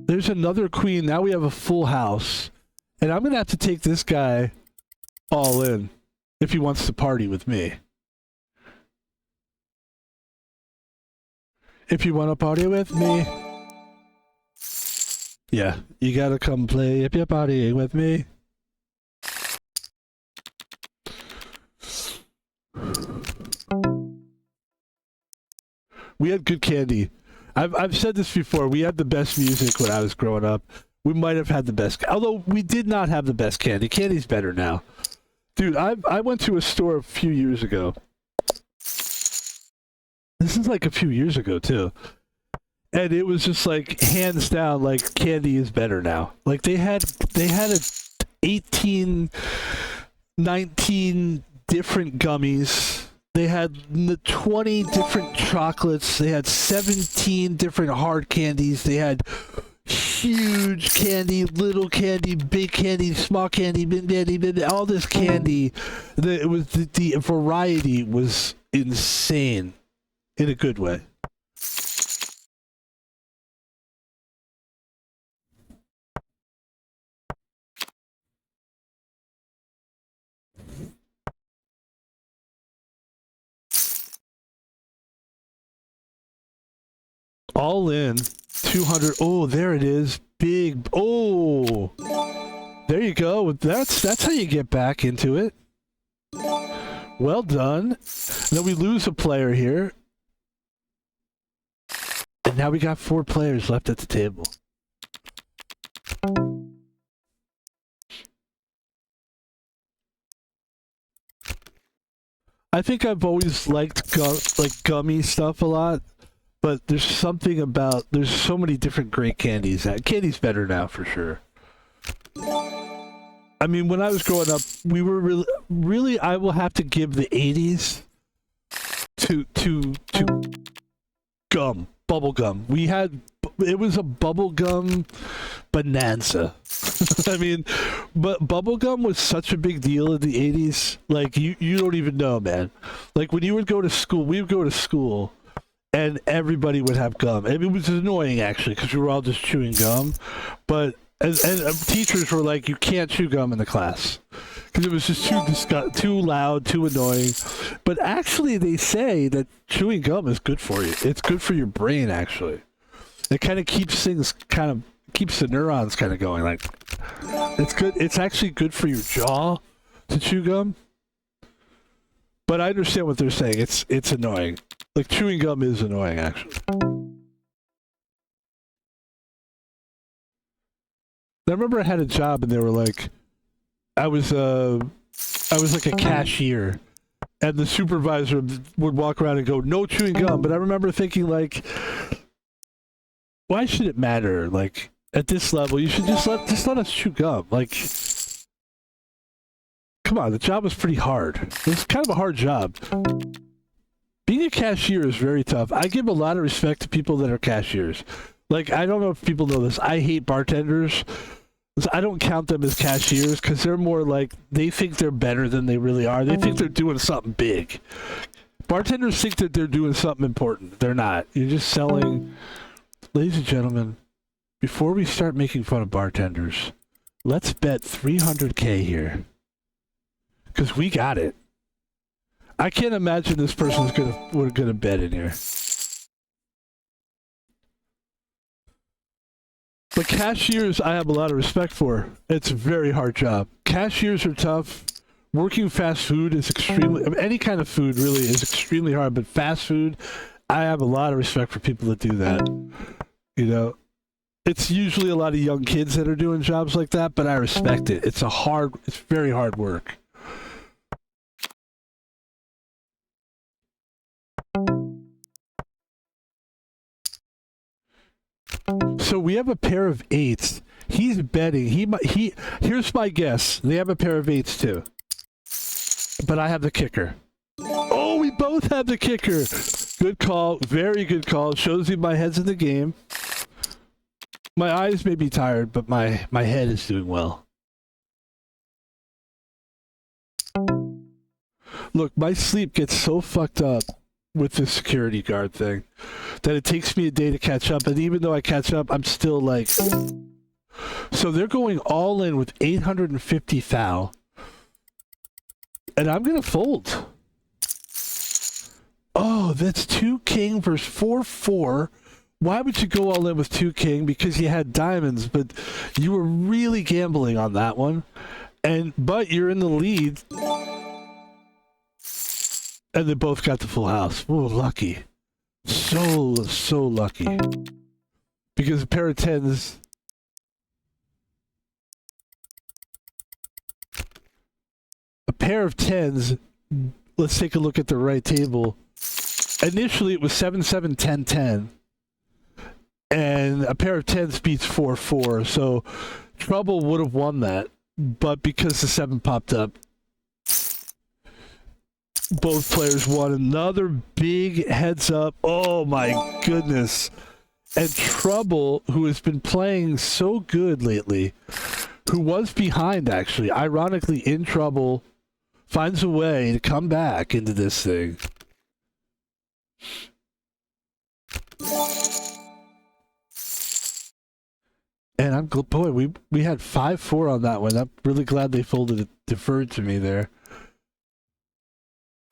S1: There's another queen. Now we have a full house. And I'm going to have to take this guy all in if he wants to party with me. If you want to party with me. Yeah, you got to come play if you're partying with me. We had good candy. I've said this before. We had the best music when I was growing up. We might have had the best, although we did not have the best candy. Candy's better now. Dude, I went to a store a few years ago. This is like a few years ago too. And it was just like hands down, like candy is better now. Like they had a 18, 19 different gummies. They had 20 different chocolates. They had 17 different hard candies. They had huge candy, little candy, big candy, small candy, big candy, all this candy. The variety was insane in a good way. All in 200. Oh, there it is. Big. Oh, there you go. That's how you get back into it. Well done. Then we lose a player here. And now we got 4 players left at the table. I think I've always liked gummy stuff a lot. But there's something about, there's so many different great candies. Candy's better now for sure. I mean, when I was growing up, we were really, I will have to give the 80s to gum, bubble gum. It was a bubble gum bonanza. I mean, but bubble gum was such a big deal in the 80s. Like, you don't even know, man. Like, when you would go to school, we would go to school, and everybody would have gum. And it was annoying, actually, because we were all just chewing gum. But and teachers were like, you can't chew gum in the class. Because it was just too loud, too annoying. But actually, they say that chewing gum is good for you. It's good for your brain, actually. It kind of keeps keeps the neurons kind of going. Like, it's good. It's actually good for your jaw to chew gum. But I understand what they're saying. It's annoying. Like, chewing gum is annoying, actually. I remember I had a job, and they were like, I was like a cashier, and the supervisor would walk around and go, "No chewing gum." But I remember thinking, like, why should it matter? Like, at this level, you should just let us chew gum. Like, come on, the job was pretty hard. It was kind of a hard job. Being a cashier is very tough. I give a lot of respect to people that are cashiers. Like, I don't know if people know this. I hate bartenders. I don't count them as cashiers because they're more like, they think they're better than they really are. They think they're doing something big. Bartenders think that they're doing something important. They're not. You're just selling. Ladies and gentlemen, before we start making fun of bartenders, let's bet 300K here. Because we got it. I can't imagine this person's gonna bet in here. But cashiers, I have a lot of respect for. It's a very hard job. Cashiers are tough. Working fast food is any kind of food really is extremely hard, but fast food, I have a lot of respect for people that do that. You know, it's usually a lot of young kids that are doing jobs like that, but I respect it. It's very hard work. So we have a pair of 8s. He's betting. Here's my guess. They have a pair of 8s too. But I have the kicker. Oh, we both have the kicker. Good call. Very good call. Shows you my head's in the game. My eyes may be tired, but my head is doing well. Look, my sleep gets so fucked up with this security guard thing. That it takes me a day to catch up, and even though I catch up, I'm still like... So they're going all in with 850 thou. And I'm going to fold. Oh, that's 2 king versus 4-4. Why would you go all in with 2 king? Because you had diamonds, but you were really gambling on that one. But you're in the lead. And they both got the full house. Oh, lucky. So lucky. Because a pair of tens... A pair of tens, let's take a look at the right table. Initially, it was 7-7, 10-10. And a pair of tens beats 4-4. So Trouble would have won that. But because the 7 popped up, both players won. Another big heads up. Oh my goodness. And Trouble, who has been playing so good lately, who was behind actually, ironically in trouble, finds a way to come back into this thing. And I'm boy, we had 5-4 on that one. I'm really glad they folded it, deferred to me there.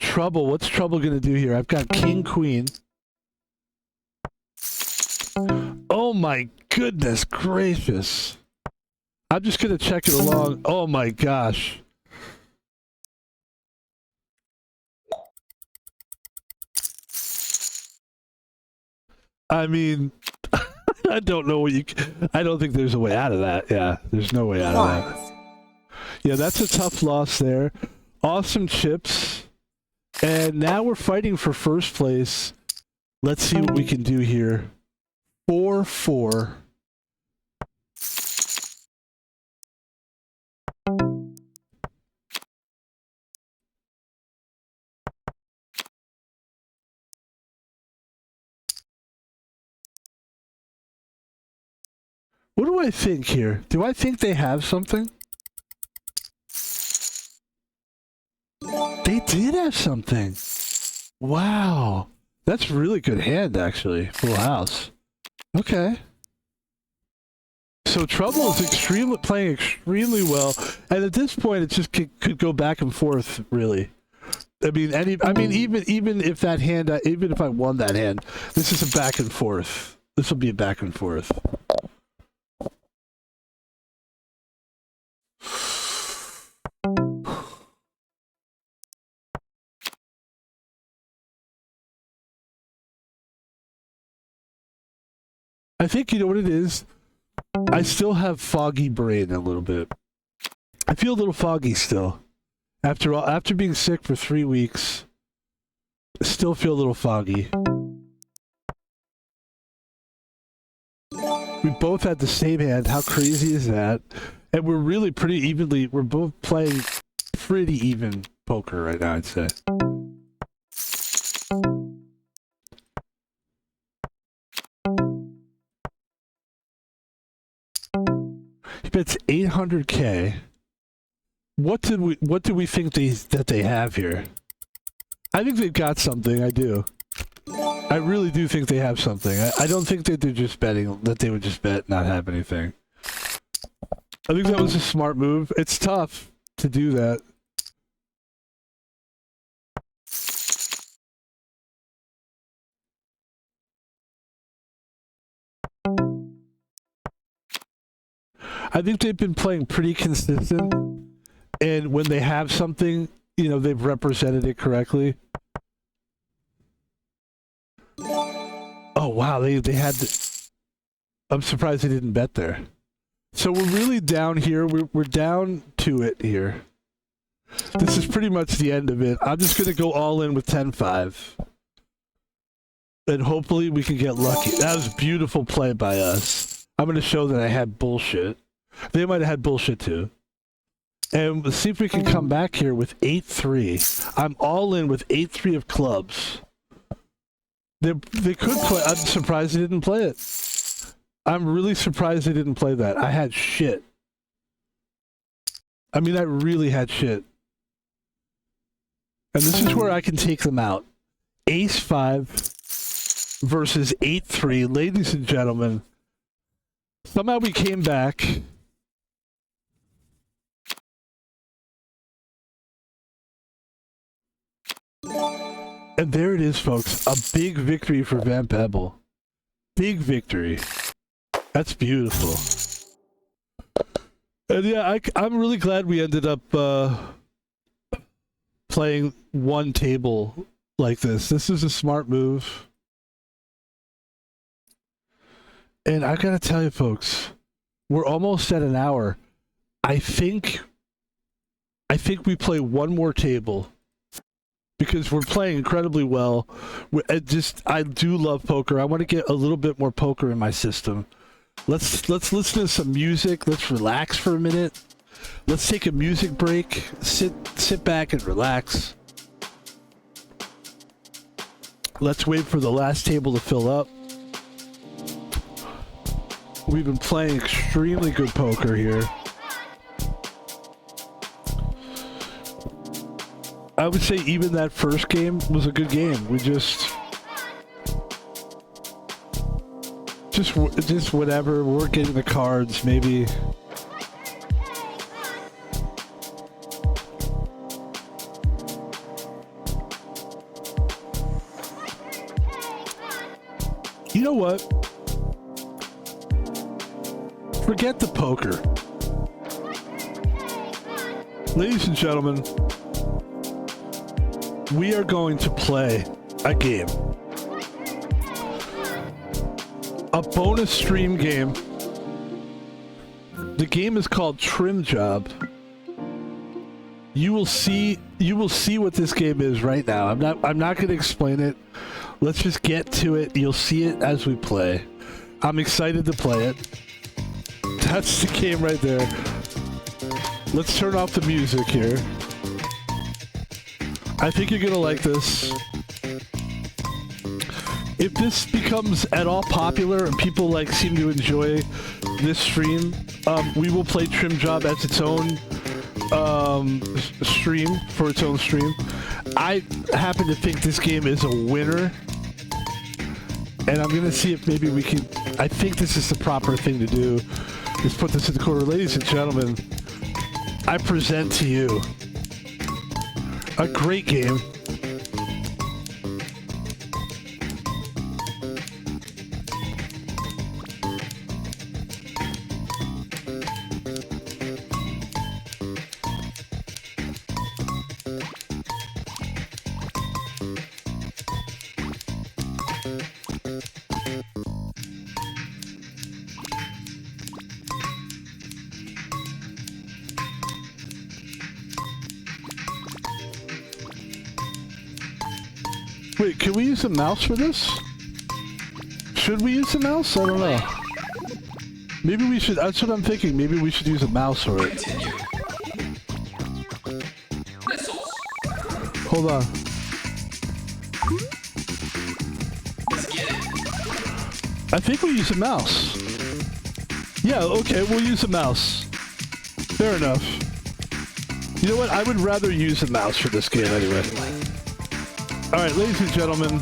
S1: Trouble, what's Trouble gonna do here? I've got King Queen. Oh my goodness gracious. I'm just gonna check it along. Oh my gosh. I mean, I don't know what I don't think there's a way out of that. Yeah, there's no way out of that. Yeah, that's a tough loss there. Awesome chips. And now we're fighting for first place. Let's see what we can do here. 4-4. What do I think here? Do I think they have something? They did have something. Wow. That's really good hand, actually. Full house. Okay. So Trouble is playing extremely well, and at this point, it just could go back and forth, really. I mean, even if that hand, even if I won that hand, this is a back and forth. This will be a back and forth. I think you know what it is. I still have foggy brain a little bit. I feel a little foggy still. After being sick for 3 weeks, I still feel a little foggy. We both had the same hand. How crazy is that? And we're really pretty evenly. We're both playing pretty even poker right now, I'd say. He bets 800K. What do we think that they have here? I think they've got something. I do. I really do think they have something. I don't think that they're just betting, that they would just bet not have anything. I think that was a smart move. It's tough to do that. I think they've been playing pretty consistent, and when they have something, you know, they've represented it correctly. Oh wow, they had I'm surprised they didn't bet there. So we're really down here. We're down to it here. This is pretty much the end of it. I'm just gonna go all in with 10-5. And hopefully we can get lucky. That was a beautiful play by us. I'm gonna show that I had bullshit. They might have had bullshit too. And let's see if we can come back here with 8-3. I'm all in with 8-3 of clubs. They could play. I'm surprised they didn't play it. I'm really surprised they didn't play that. I had shit. I mean, I really had shit. And this is where I can take them out. Ace-5 versus 8-3. Ladies and gentlemen, somehow we came back. And there it is, folks. A big victory for Van Pebble. Big victory. That's beautiful. And yeah, I'm really glad we ended up playing one table like this. This is a smart move. And I gotta tell you, folks, we're almost at an hour. I think we play one more table because we're playing incredibly well. I do love poker. I want to get a little bit more poker in my system. Let's listen to some music. Let's relax for a minute. Let's take a music break. Sit back and relax. Let's wait for the last table to fill up. We've been playing extremely good poker here. I would say even that first game was a good game. We just whatever. We're getting the cards, maybe. You know what? Forget the poker. Ladies and gentlemen, we are going to play a game. A bonus stream game. The game is called Trim Job. You will see what this game is right now. I'm not going to explain it. Let's just get to it. You'll see it as we play. I'm excited to play it. That's the game right there. Let's turn off the music here. I think you're gonna like this. If this becomes at all popular and people seem to enjoy this stream, we will play Trim Job as its own stream, for its own stream. I happen to think this game is a winner, and I'm gonna see if maybe we can. I think this is the proper thing to do. Let's put this in the corner. Ladies and gentlemen, I present to you a great game. Wait, can we use a mouse for this? Should we use a mouse? I don't know. Maybe we should. That's what I'm thinking. Maybe we should use a mouse for it. Hold on. I think we use a mouse. Yeah, okay, we'll use a mouse. Fair enough. You know what? I would rather use a mouse for this game anyway. Alright, ladies and gentlemen.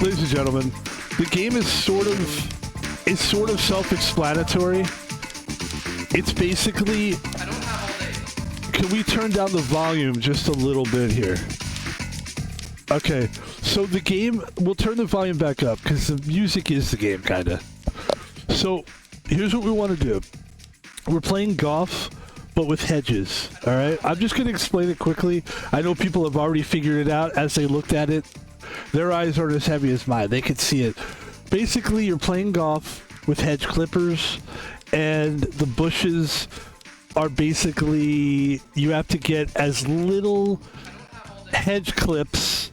S1: Ladies and gentlemen, the game is sort of self-explanatory. It's basically... Can we turn down the volume just a little bit here? Okay, so the game... We'll turn the volume back up, because the music is the game, kinda. So, here's what we want to do. We're playing golf, but with hedges, alright? I'm just going to explain it quickly. I know people have already figured it out as they looked at it. Their eyes aren't as heavy as mine. They can see it. Basically, you're playing golf with hedge clippers, and the bushes are basically... You have to get as little hedge clips,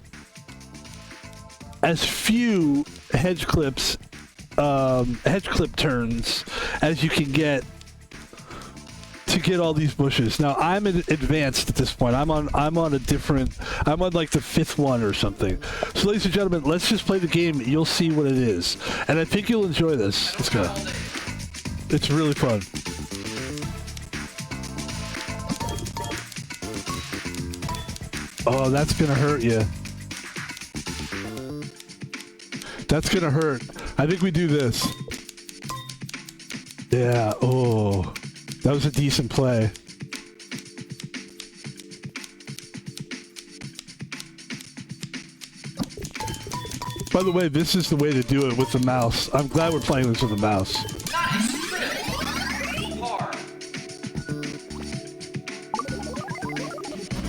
S1: as few hedge clips, hedge clip turns as you can get to get all these bushes. Now I'm advanced at this point. I'm on like the fifth one or something. So ladies and gentlemen, let's just play the game. You'll see what it is, and I think you'll enjoy this. Let's go. It's really fun. Oh, that's gonna hurt you. That's gonna hurt. I think we do this. Yeah, oh. That was a decent play. By the way, this is the way to do it with the mouse. I'm glad we're playing this with the mouse.
S2: Nice trip. Par.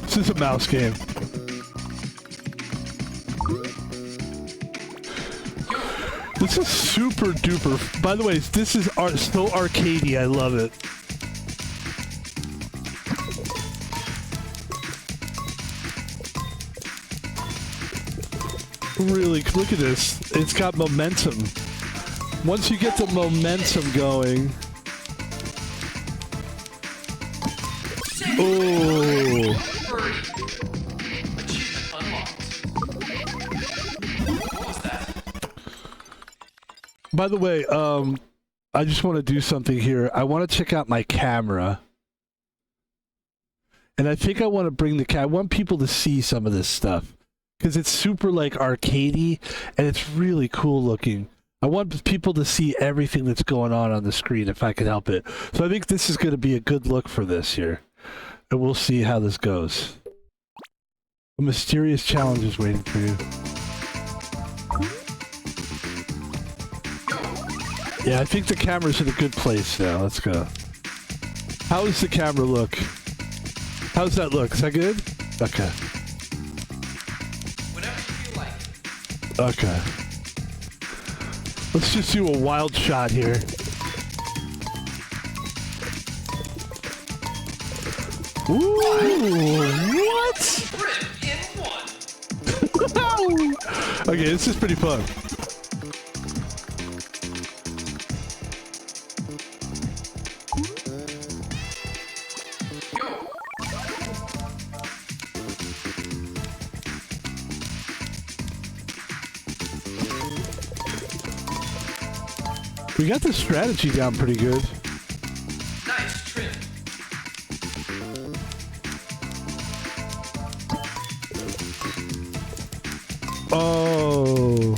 S1: This is a mouse game. This is super duper. By the way, this is so arcadey. I love it. Really, look at this. It's got momentum. Once you get the momentum going. Oh. By the way, I just want to do something here. I want to check out my camera. And I think I want to bring the I want people to see some of this stuff. Because it's super, like, arcadey, and it's really cool looking. I want people to see everything that's going on the screen, if I can help it. So I think this is going to be a good look for this here. And we'll see how this goes. A mysterious challenge is waiting for you. Yeah, I think the camera's in a good place now. Let's go. How does the camera look? How's that look? Is that good? Okay. Okay. Let's just do a wild shot here. Ooh, what? Okay, this is pretty fun. We got the strategy down pretty good.
S2: Nice trim.
S1: Oh.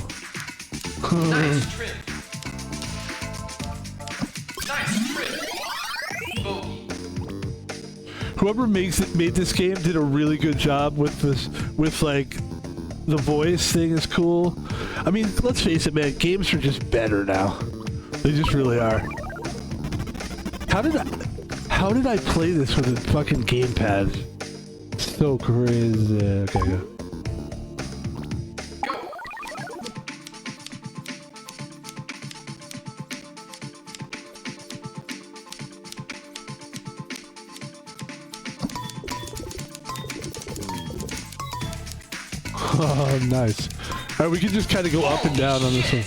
S2: Nice trim. Nice trim. Bogey.
S1: Whoever made this game did a really good job with this, with like the voice thing is cool. I mean, let's face it, man, games are just better now. They just really are. How did I play this with a fucking gamepad? So crazy. Okay, go. Oh, nice. Alright, we can just kind of go up and down on this one.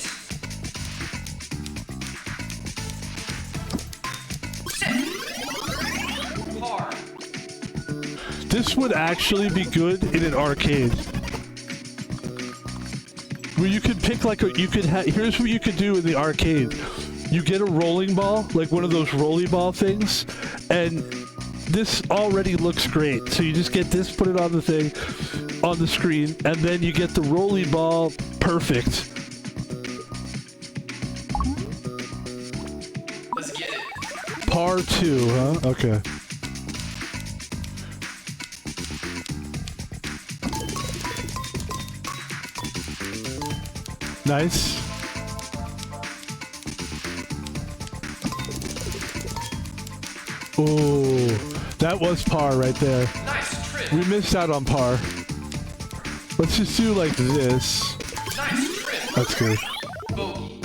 S1: This would actually be good in an arcade. Where you could pick like here's what you could do in the arcade. You get a rolling ball, like one of those rolly ball things, and this already looks great. So you just get this, put it on the thing, on the screen, and then you get the rolly ball perfect.
S2: Let's get it.
S1: Par 2, huh? Okay. Nice. Oh, that was par right there.
S2: Nice trip.
S1: We missed out on par. Let's just do like this.
S2: Nice trip.
S1: That's good.
S2: Bogey.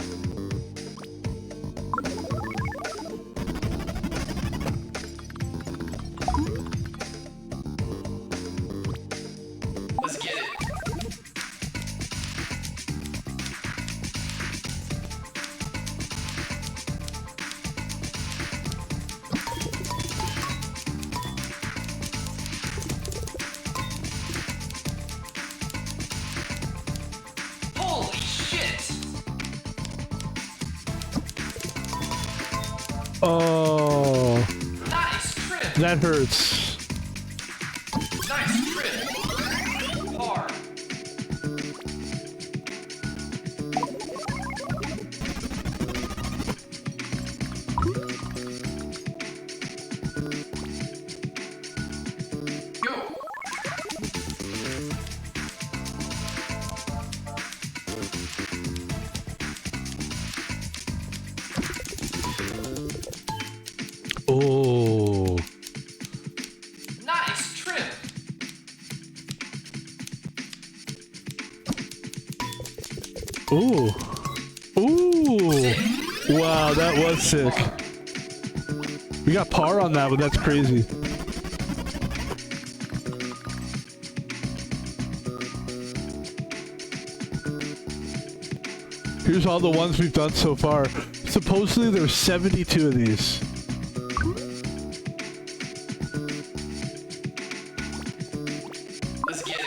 S2: Let's get it. Holy shit!
S1: Oh,
S2: Nice trip.
S1: that hurts.
S2: Nice trip.
S1: Wow, that was sick. We got par on that one. That's crazy. Here's all the ones we've done so far. Supposedly there's 72 of these.
S2: Let's get it.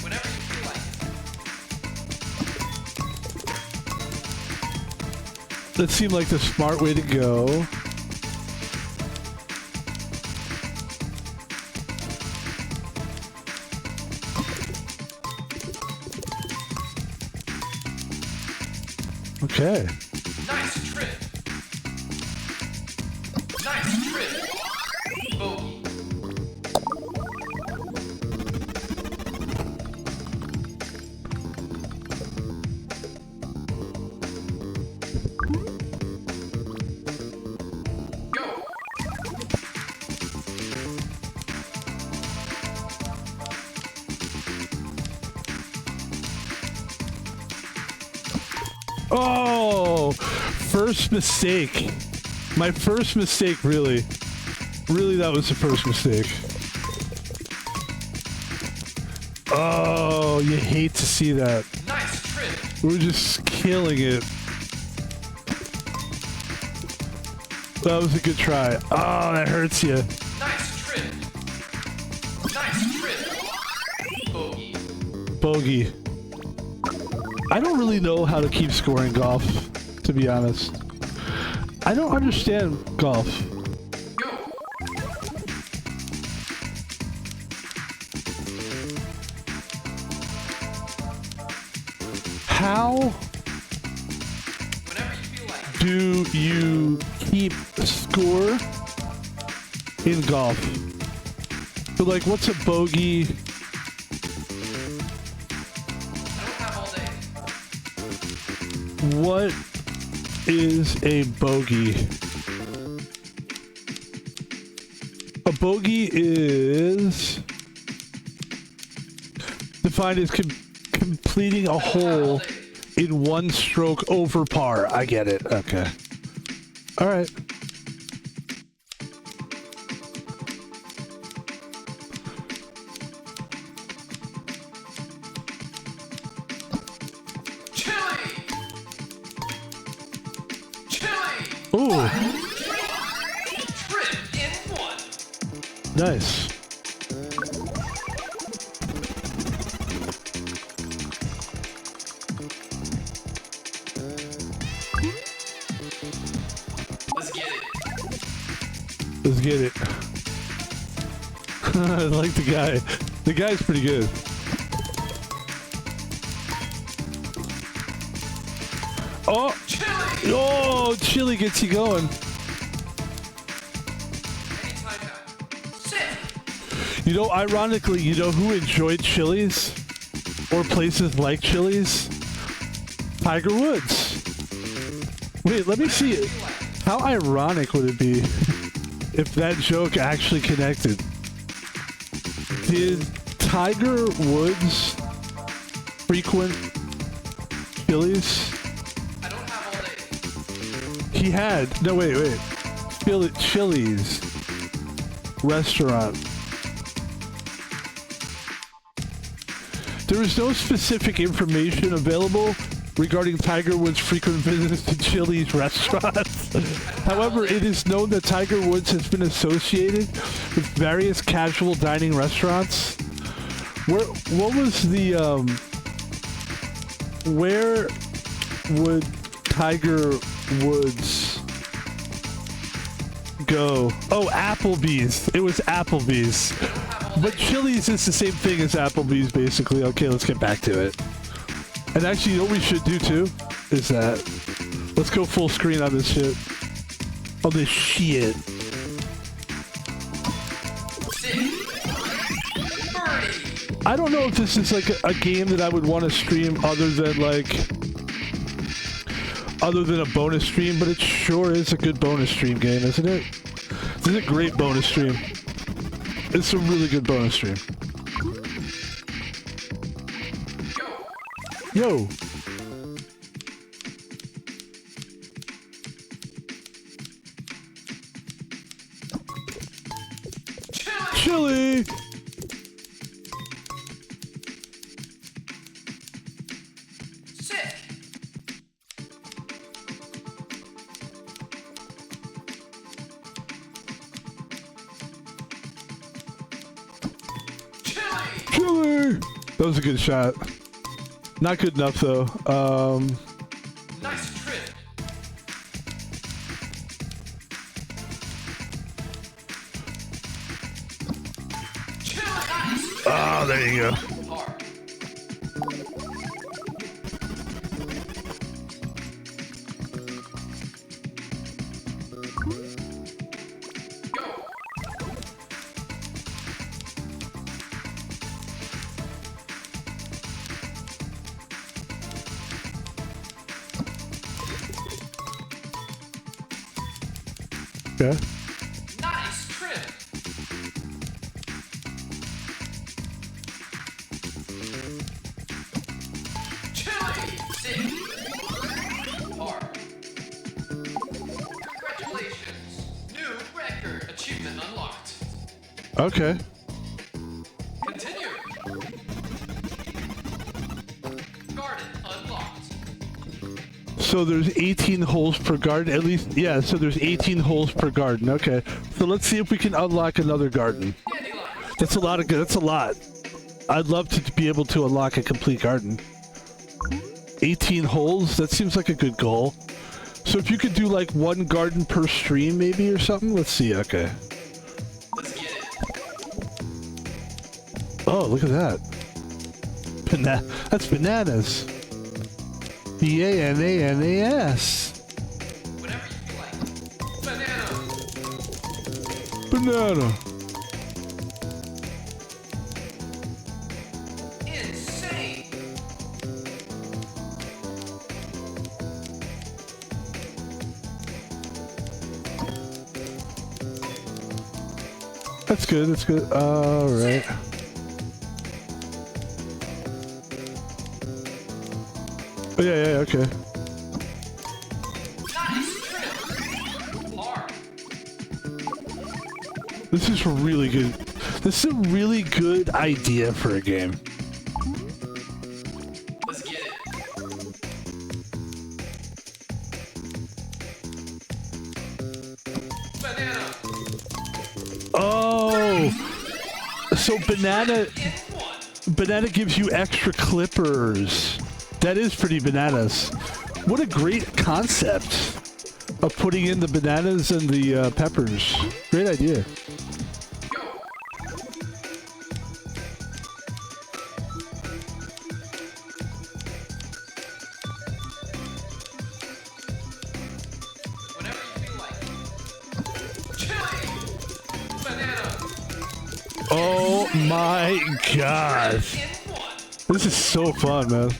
S2: Whenever you feel like it.
S1: That seemed like the smart way to go. Okay.
S2: Nice trip. Nice trip. Bogey. Go.
S1: Oh, first mistake. My first mistake, really. Really, that was the first mistake. Oh, you hate to see that.
S2: Nice trip.
S1: We're just killing it. That was a good try. Oh, that hurts you.
S2: Nice trip. Nice trip. Bogey.
S1: Bogey. I don't really know how to keep scoring golf, to be honest. I don't understand golf.
S2: Go.
S1: How
S2: Whenever you feel like it.
S1: do you keep score in golf? So like, what's a bogey?
S2: I don't have all day.
S1: What is a bogey? A bogey is defined as completing a hole in one stroke over par. I get it. Okay. All right.
S2: Chili. Chili.
S1: Ooh,
S2: Trip in one.
S1: nice.
S2: Let's get it.
S1: Let's get it. I like the guy. The guy's pretty good. Oh,
S2: Chili.
S1: oh, chili gets you going.
S2: Anytime now. Sit.
S1: You know, ironically, you know who enjoyed Chili's? Or places like Chili's? Tiger Woods. Wait, let me see it. How ironic would it be if that joke actually connected? Did Tiger Woods frequent Chili's?
S2: I don't have all day.
S1: He had. No, wait. Chili's restaurant. There is no specific information available regarding Tiger Woods' frequent visits to Chili's restaurants. However, it is known that Tiger Woods has been associated with various casual dining restaurants. What was the, where would Tiger Woods go? Oh, Applebee's. It was Applebee's. But Chili's is the same thing as Applebee's, basically. Okay, let's get back to it. And actually, you know what we should do, too? Is that... Let's go full screen on this shit. On this shit.
S2: Birdie.
S1: I don't know if this is, like, a game that I would want to stream other than, like... Other than a bonus stream, but it sure is a good bonus stream game, isn't it? This is a great bonus stream. It's a really good bonus stream. Yo. Chili.
S2: Sick.
S1: Chili. That was a good shot. Not good enough though.
S2: Nice trip. Nice.
S1: Oh, there you go.
S2: Hard. Go.
S1: Okay.
S2: Nice trip. Chili. Sick. Hard. Congratulations. New record. Achievement unlocked.
S1: Okay.
S2: Continue. Garden unlocked.
S1: So there's 18 holes per garden, at least. Yeah, so there's 18 holes per garden. Okay. So let's see if we can unlock another garden.
S2: Dandelion.
S1: That's a lot of good. That's a lot. I'd love to be able to unlock a complete garden. 18 holes? That seems like a good goal. So if you could do like one garden per stream maybe or something? Let's see. Okay.
S2: Let's get it.
S1: Oh, look at that. That's bananas. B-A-N-A-N-A-S.
S2: Whatever you feel like. Banana.
S1: Banana.
S2: Insane.
S1: That's good. That's good. All right. Oh, yeah, okay.
S2: Nice trip. Hard.
S1: This is really good. This is a really good idea for a game.
S2: Let's get it. Banana.
S1: Oh, so banana
S2: In one.
S1: banana gives you extra clippers. That is pretty bananas. What a great concept of putting in the bananas and the peppers. Great idea.
S2: Go. Whatever you feel like. Chili. Banana.
S1: Oh my gosh.
S2: In one.
S1: This is so fun, man.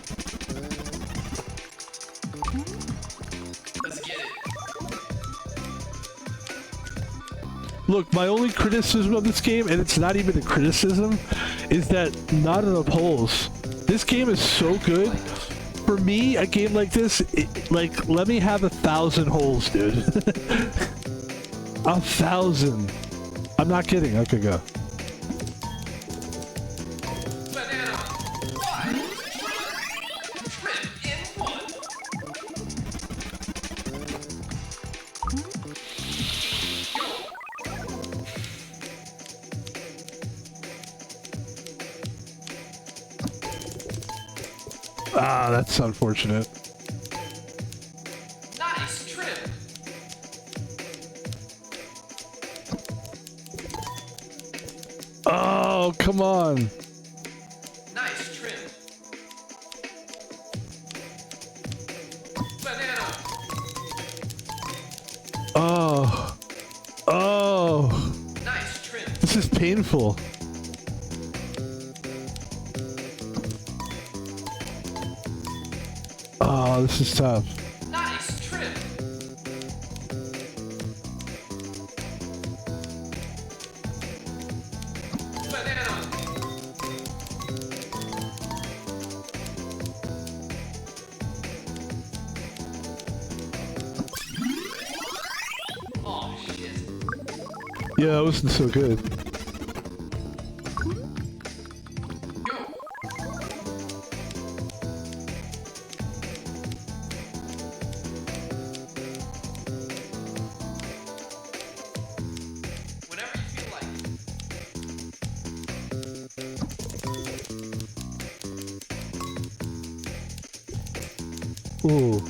S2: Let's get it.
S1: Look, my only criticism of this game, and it's not even a criticism, is that not enough holes. This game is so good. For me, a game like this, like, let me have 1,000 holes, dude. 1,000. I'm not kidding. Okay, go.
S2: Banana. Five. Trip in one.
S1: Ah, that's unfortunate.
S2: Nice trip.
S1: Oh, come on.
S2: Nice trip. Banana.
S1: Oh. Oh.
S2: Nice trip.
S1: This is painful. Oh, this is tough.
S2: Nice trip. Banana. Oh shit.
S1: Yeah, that wasn't so good.
S2: Go. Whenever you feel like.
S1: Ooh.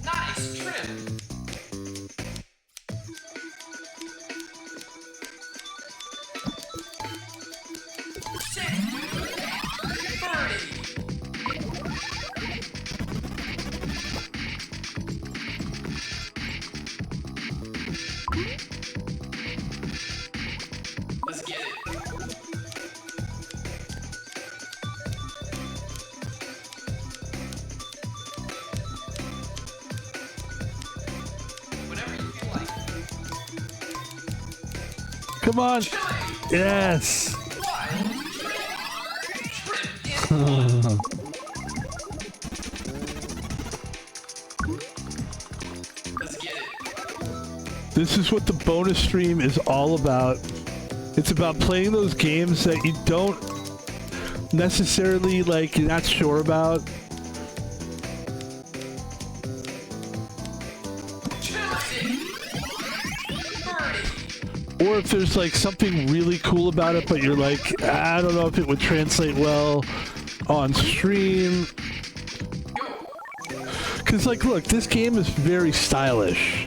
S2: Nice trim. Sick, dude. Birdie. Let's get it. Whenever you feel like.
S1: Come on.
S2: Chili.
S1: Yes.
S2: Wild trim. Trim in one. Let's get it.
S1: This is what the bonus stream is all about. It's about playing those games that you don't necessarily like, you're not sure about.
S2: Chili. Birdie.
S1: Or if there's like something really cool about it, but you're like, I don't know if it would translate well on stream.
S2: Go.
S1: Because like, look, this game is very stylish.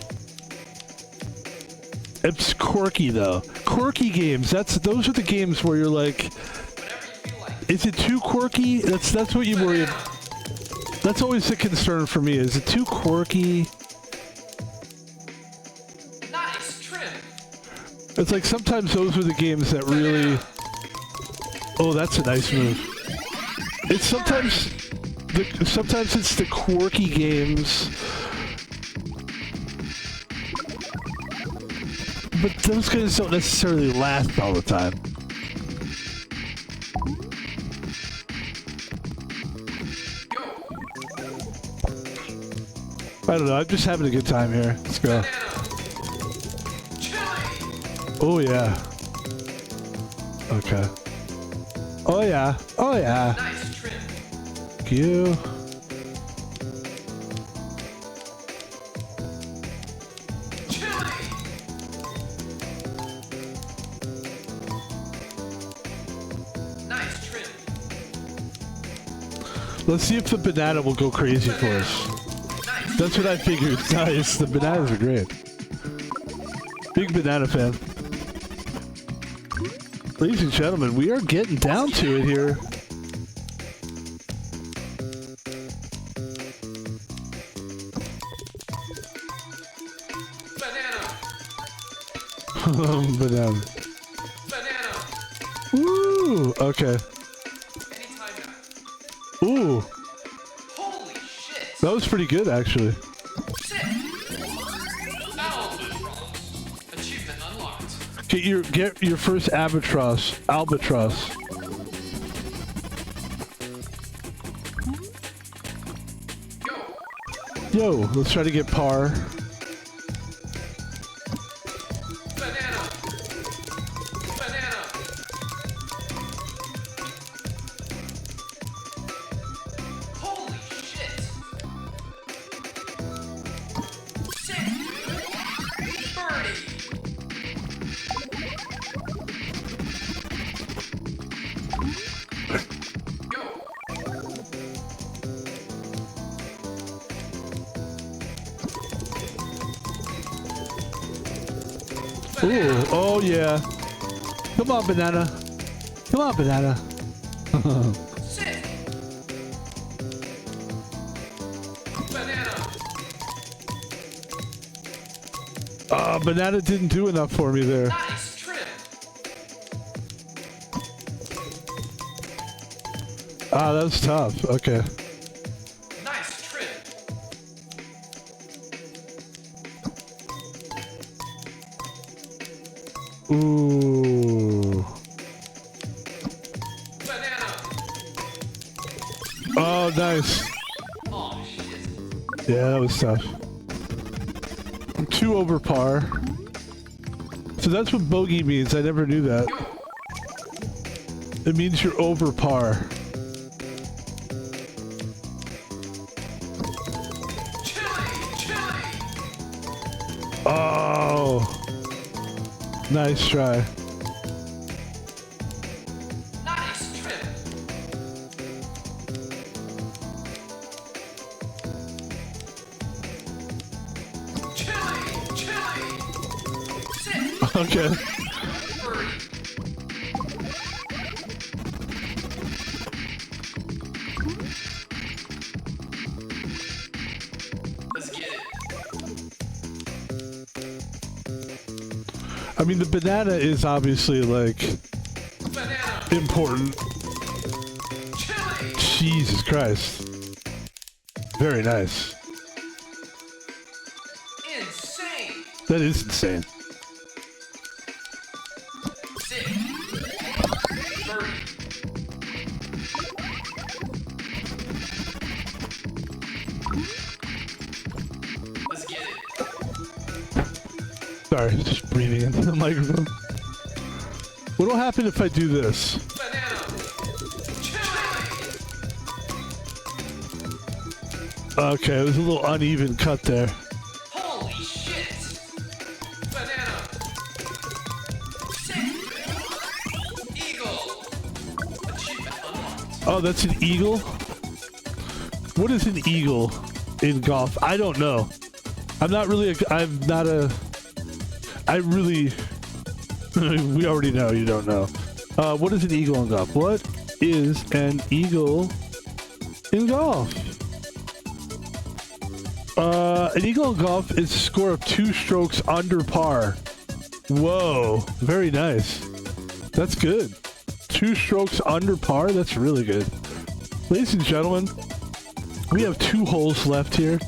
S1: It's quirky though. Quirky games, those are the games where you're like,
S2: Whenever you feel like.
S1: is it too quirky? That's what you worry about. That's always a concern for me. Is it too quirky?
S2: Nice trim.
S1: It's like sometimes those are the games that really... Oh, that's a nice move. It's sometimes it's the quirky games, but those games don't necessarily last all the time.
S2: Go.
S1: I don't know. I'm just having a good time here. Let's go.
S2: Banana. Chili.
S1: Oh yeah. Okay. Oh yeah. Oh yeah.
S2: Nice trim.
S1: Thank you.
S2: Chili. Nice trim.
S1: Let's see if the banana will go crazy for us.
S2: Nice.
S1: That's what I figured. Nice. The bananas are great. Big banana fan. Ladies and gentlemen, we are getting down to it here.
S2: Banana.
S1: Banana.
S2: Banana.
S1: Ooh. Okay.
S2: Anytime now.
S1: Ooh.
S2: Holy shit.
S1: That was pretty good, actually.
S2: Sick. Albatross. Achievement unlocked.
S1: Get your first albatross. Albatross.
S2: Go.
S1: Yo, let's try to get par.
S2: Banana. Banana. Holy shit. Sick, dude. Birdie. Go.
S1: Ooh. Oh yeah. Come on, banana. Come on, banana.
S2: Sick. Banana.
S1: Banana didn't do enough for me there.
S2: Nice trim.
S1: That was tough. Okay.
S2: Nice trim.
S1: Ooh. Nice.
S2: Oh shit.
S1: Yeah, that was tough. I'm 2 over par. So that's what bogey means. I never knew that. It means you're over par.
S2: Chili.
S1: Oh. Nice try.
S2: Nice trip. Chili. Sit.
S1: Okay.
S2: Birdie. Let's get it.
S1: I mean, the banana is obviously, like,
S2: Banana.
S1: important.
S2: Chili.
S1: Jesus Christ. Very nice.
S2: Insane.
S1: That is insane.
S2: Sit. Birdie. Let's get it.
S1: Sorry, just breathing into the microphone. What'll happen if I do this?
S2: Banana. Chili.
S1: Okay, it was a little uneven cut there.
S2: Holy shit. Banana. Sit. Eagle. Achievement unlocked.
S1: Oh, that's an eagle? What is an eagle in golf? I don't know. I'm not really I really... we already know you don't know. What is an eagle in golf? What is an eagle in golf? An eagle in golf is a score of 2 strokes under par. Whoa, very nice. That's good. 2 strokes under par? That's really good. Ladies and gentlemen, we have 2 holes left here.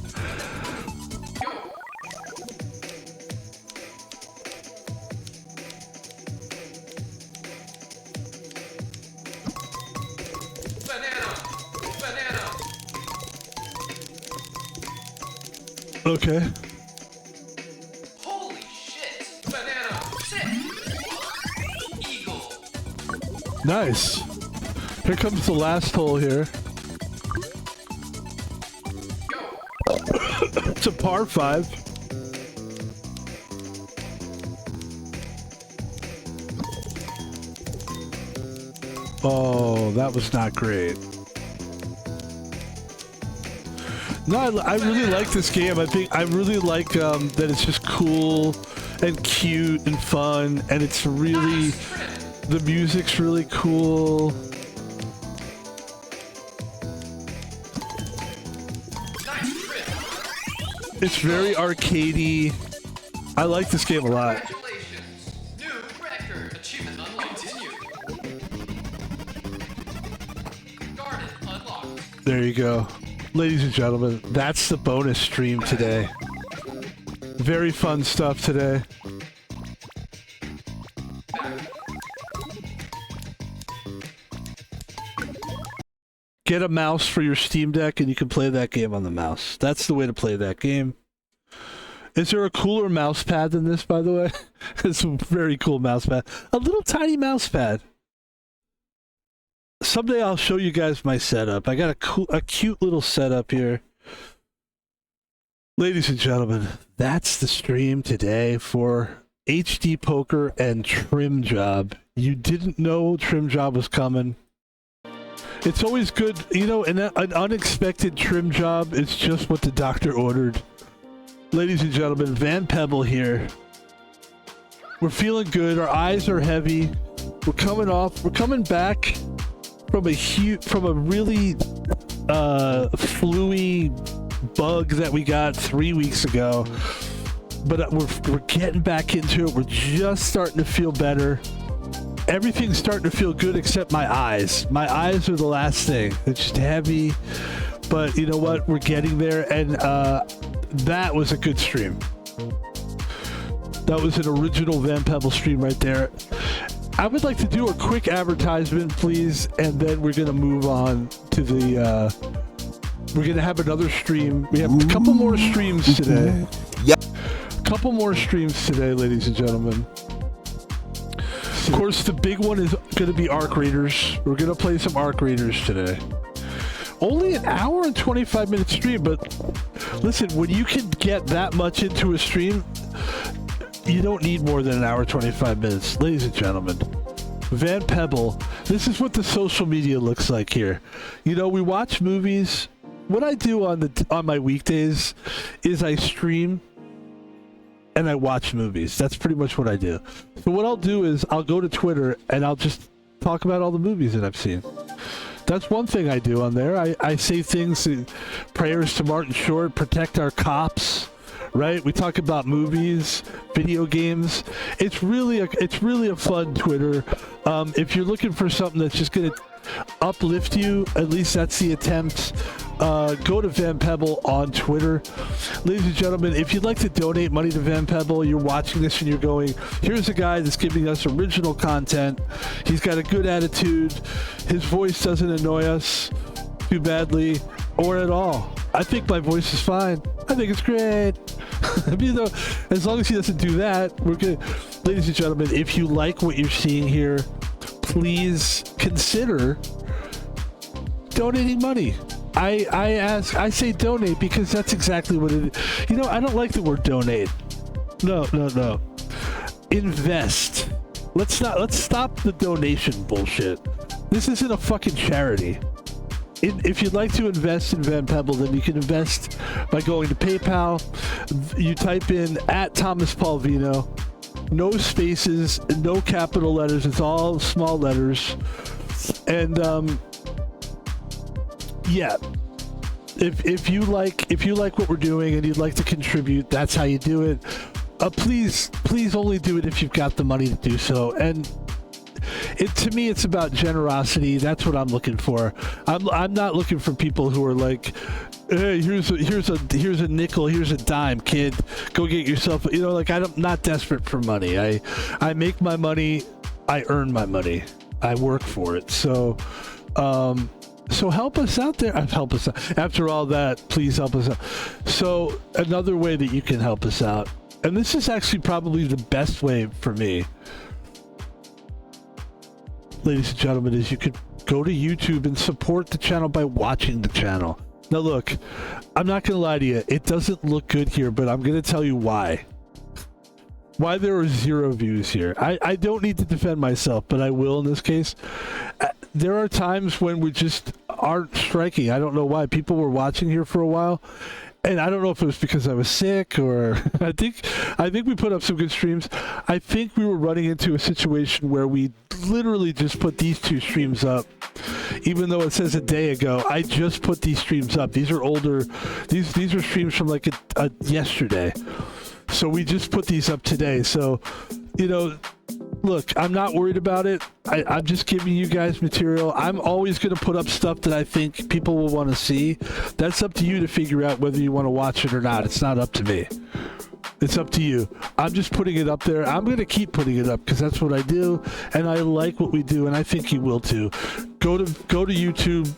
S2: Banana.
S1: Okay.
S2: Holy shit. Banana. Sit. Eagle.
S1: Nice. Here comes the last hole here.
S2: Go.
S1: It's a par 5. Oh, that was not great. No, I really like this game. I really like that it's just cool and cute and fun, and it's really, the music's really cool.
S2: Nice trip.
S1: It's very arcadey. I like this game a lot.
S2: Congratulations. New record. Achievement unlocked. Continue. Garden unlocked.
S1: There you go. Ladies and gentlemen, that's the bonus stream today. Very fun stuff today. Get a mouse for your Steam Deck and you can play that game on the mouse. That's the way to play that game. Is there a cooler mouse pad than this, by the way? It's a very cool mouse pad. A little tiny mouse pad. Someday I'll show you guys my setup. I got a cute little setup here. Ladies and gentlemen, that's the stream today for HD Poker and Trim Job. You didn't know Trim Job was coming. It's always good, you know, an unexpected trim job is just what the doctor ordered. Ladies and gentlemen, Van Pebble here. We're feeling good. Our eyes are heavy. We're coming back from a really fluey bug that we got 3 weeks ago. But we're getting back into it. We're just starting to feel better. Everything's starting to feel good except my eyes. My eyes are the last thing. It's just heavy. But you know what? We're getting there. And that was a good stream. That was an original Van Pebble stream right there. I would like to do a quick advertisement, please, and then we're going to move on to the We're gonna have another stream. We have a couple more streams today.
S3: Yep.
S1: Couple more streams today, ladies and gentlemen. Of course, the big one is going to be Arc Raiders. We're going to play some Arc Raiders today. Only an hour and 25-minute stream, but listen, when you can get that much into a stream, you don't need more than an hour 25 minutes. Ladies and gentlemen, Van Pebble, this is what the social media looks like here. You know, we watch movies. What I do on my weekdays is I stream and I watch movies. That's pretty much what I do. So what I'll do is I'll go to Twitter and I'll just talk about all the movies that I've seen. That's one thing I do on there. I say things, prayers to Martin Short, protect our cops, right? We talk about movies, video games. It's really a fun Twitter. If you're looking for something that's just going to uplift you, at least that's the attempt. Go to Van Pebble on Twitter. Ladies and gentlemen, if you'd like to donate money to Van Pebble, you're watching this and you're going, here's a guy that's giving us original content. He's got a good attitude. His voice doesn't annoy us too badly or at all. I think my voice is fine. I think it's great. You know, as long as he doesn't do that, we're good. Ladies and gentlemen, if you like what you're seeing here, please consider donating money. I say donate because that's exactly what it is. You know, I don't like the word donate. No. Invest. Let's stop the donation bullshit. This isn't a fucking charity. If you'd like to invest in Van Pebble, then you can invest by going to PayPal. You type in @ThomasPaulVino. No spaces, no capital letters. It's all small letters. And yeah, if you like what we're doing and you'd like to contribute, that's how you do it. Please only do it if you've got the money to do so. And to me, it's about generosity. That's what I'm looking for. I'm not looking for people who are like, hey, here's a nickel, here's a dime, kid. Go get yourself. You know, like I'm not desperate for money. I make my money. I earn my money. I work for it. So help us out there. Help us out. After all that, please help us out. So another way that you can help us out, and this is actually probably the best way for me, ladies and gentlemen, is you could go to YouTube and support the channel by watching the channel. Now look, I'm not going to lie to you. It doesn't look good here, but I'm going to tell you why. Why there are 0 views here. I don't need to defend myself, but I will in this case. There are times when we just aren't striking. I don't know why. People were watching here for a while, and I don't know if it was because I was sick or I think we put up some good streams. I think we were running into a situation where we literally just put these 2 streams up. Even though it says a day ago, I just put these streams up. These are older. These are streams from like a yesterday. So we just put these up today. So, you know, look, I'm not worried about it. I'm just giving you guys material. I'm always going to put up stuff that I think people will want to see. That's up to you to figure out whether you want to watch it or not. It's not up to me. It's up to you. I'm just putting it up there. I'm going to keep putting it up because that's what I do. And I like what we do. And I think you will too. Go to YouTube.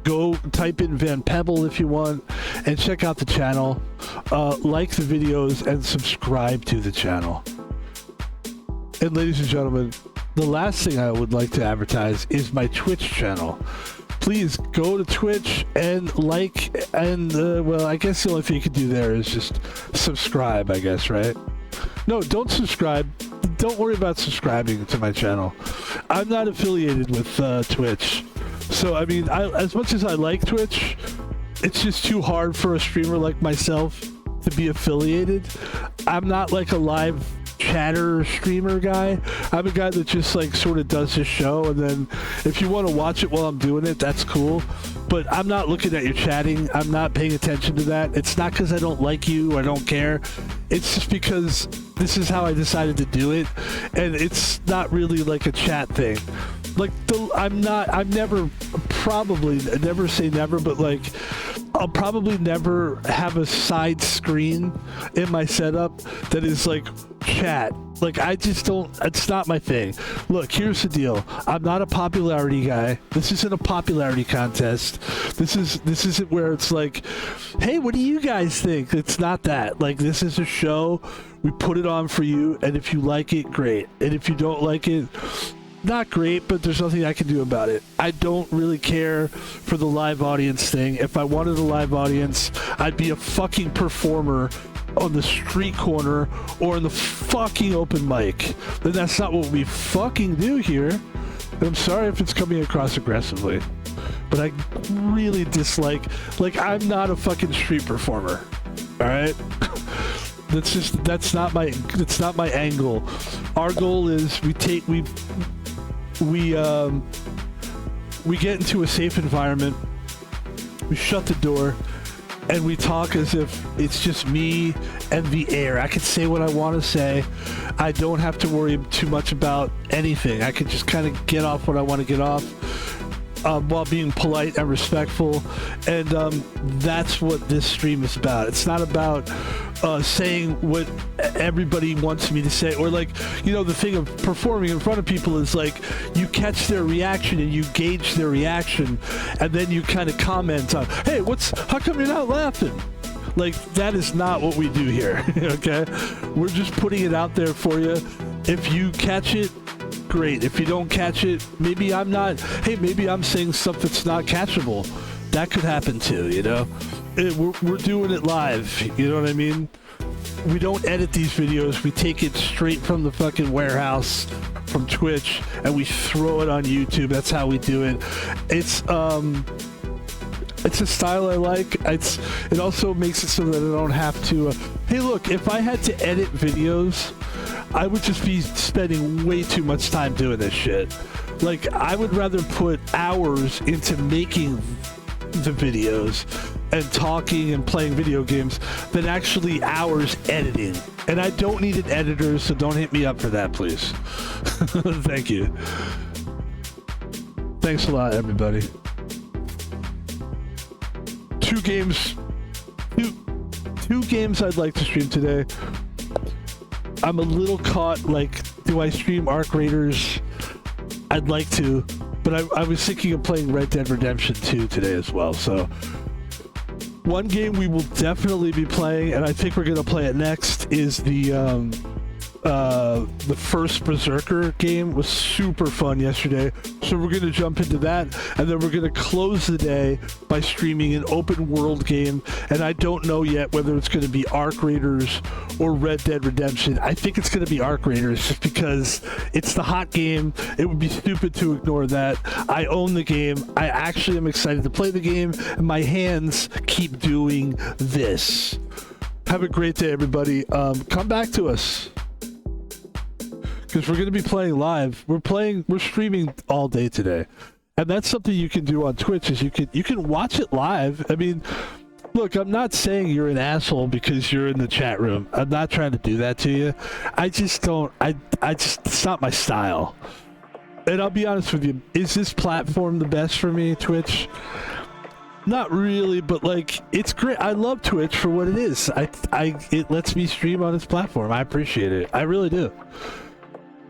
S1: Go type in Van Pebble if you want and check out the channel. Like the videos and subscribe to the channel. And ladies and gentlemen, the last thing I would like to advertise is my Twitch channel. Please go to Twitch and like, and well, I guess the only thing you can do there is just subscribe, I guess, right? No, don't subscribe. Don't worry about subscribing to my channel. I'm not affiliated with Twitch. So, I mean, as much as I like Twitch, it's just too hard for a streamer like myself to be affiliated. I'm not like a live chatter streamer guy. I'm a guy that just like sort of does his show, and then if you want to watch it while I'm doing it, that's cool. But I'm not looking at your chatting. I'm not paying attention to that. It's not because I don't like you or I don't care. It's just because this is how I decided to do it, and it's not really like a chat thing. Like, I never say never, but like, I'll probably never have a side screen in my setup that is like chat. Like, I just don't, it's not my thing. Look, here's the deal. I'm not a popularity guy. This isn't a popularity contest. This isn't where it's like, hey, what do you guys think? It's not that. Like, this is a show. We put it on for you, and if you like it, great. And if you don't like it, not great, but there's nothing I can do about it. I don't really care for the live audience thing. If I wanted a live audience, I'd be a fucking performer on the street corner or in the fucking open mic. Then that's not what we fucking do here. I'm sorry if it's coming across aggressively, but I really dislike, like, I'm not a fucking street performer. All right? That's not my angle. Our goal is we get into a safe environment, we shut the door, and we talk as if it's just me and the air. I can say what I want to say. I don't have to worry too much about anything. I can just kind of get off what I want to get off while being polite and respectful. And that's what this stream is about. It's not about saying what everybody wants me to say, or, like, you know, the thing of performing in front of people is like you catch their reaction and you gauge their reaction, and then you kind of comment on, hey, how come you're not laughing? Like, that is not what we do here. Okay, we're just putting it out there for you. If you catch it, great. If you don't catch it, maybe I'm saying stuff that's not catchable. That could happen too, you know. We're doing it live, you know what I mean? We don't edit these videos. We take it straight from the fucking warehouse, from Twitch, and we throw it on YouTube. That's how we do it. It's a style I like. It also makes it so that I don't have to, hey, look, if I had to edit videos, I would just be spending way too much time doing this shit. Like, I would rather put hours into making the videos and talking and playing video games than actually hours editing. And I don't need an editor, so don't hit me up for that, please. Thank you. Thanks a lot, everybody. Two games I'd like to stream today. I'm a little caught, like, do I stream Arc Raiders? I'd like to, but I was thinking of playing Red Dead Redemption 2 today as well. So one game we will definitely be playing, and I think we're going to play it next, is the first Berserker game. Was super fun yesterday, so we're going to jump into that, and then we're going to close the day by streaming an open world game, and I don't know yet whether it's going to be Arc Raiders or Red Dead Redemption. I think it's going to be Arc Raiders just because it's the hot game. It would be stupid to ignore that. I own the game. I actually am excited to play the game, and my hands keep doing this. Have a great day, everybody. Come back to us, because we're going to be playing live. We're streaming all day today, and that's something you can do on Twitch. Is you can watch it live. I mean, look, I'm not saying you're an asshole because you're in the chat room. I'm not trying to do that to you. I just don't. It's not my style. And I'll be honest with you. Is this platform the best for me, Twitch? Not really, but, like, it's great. I love Twitch for what it is. It lets me stream on its platform. I appreciate it. I really do.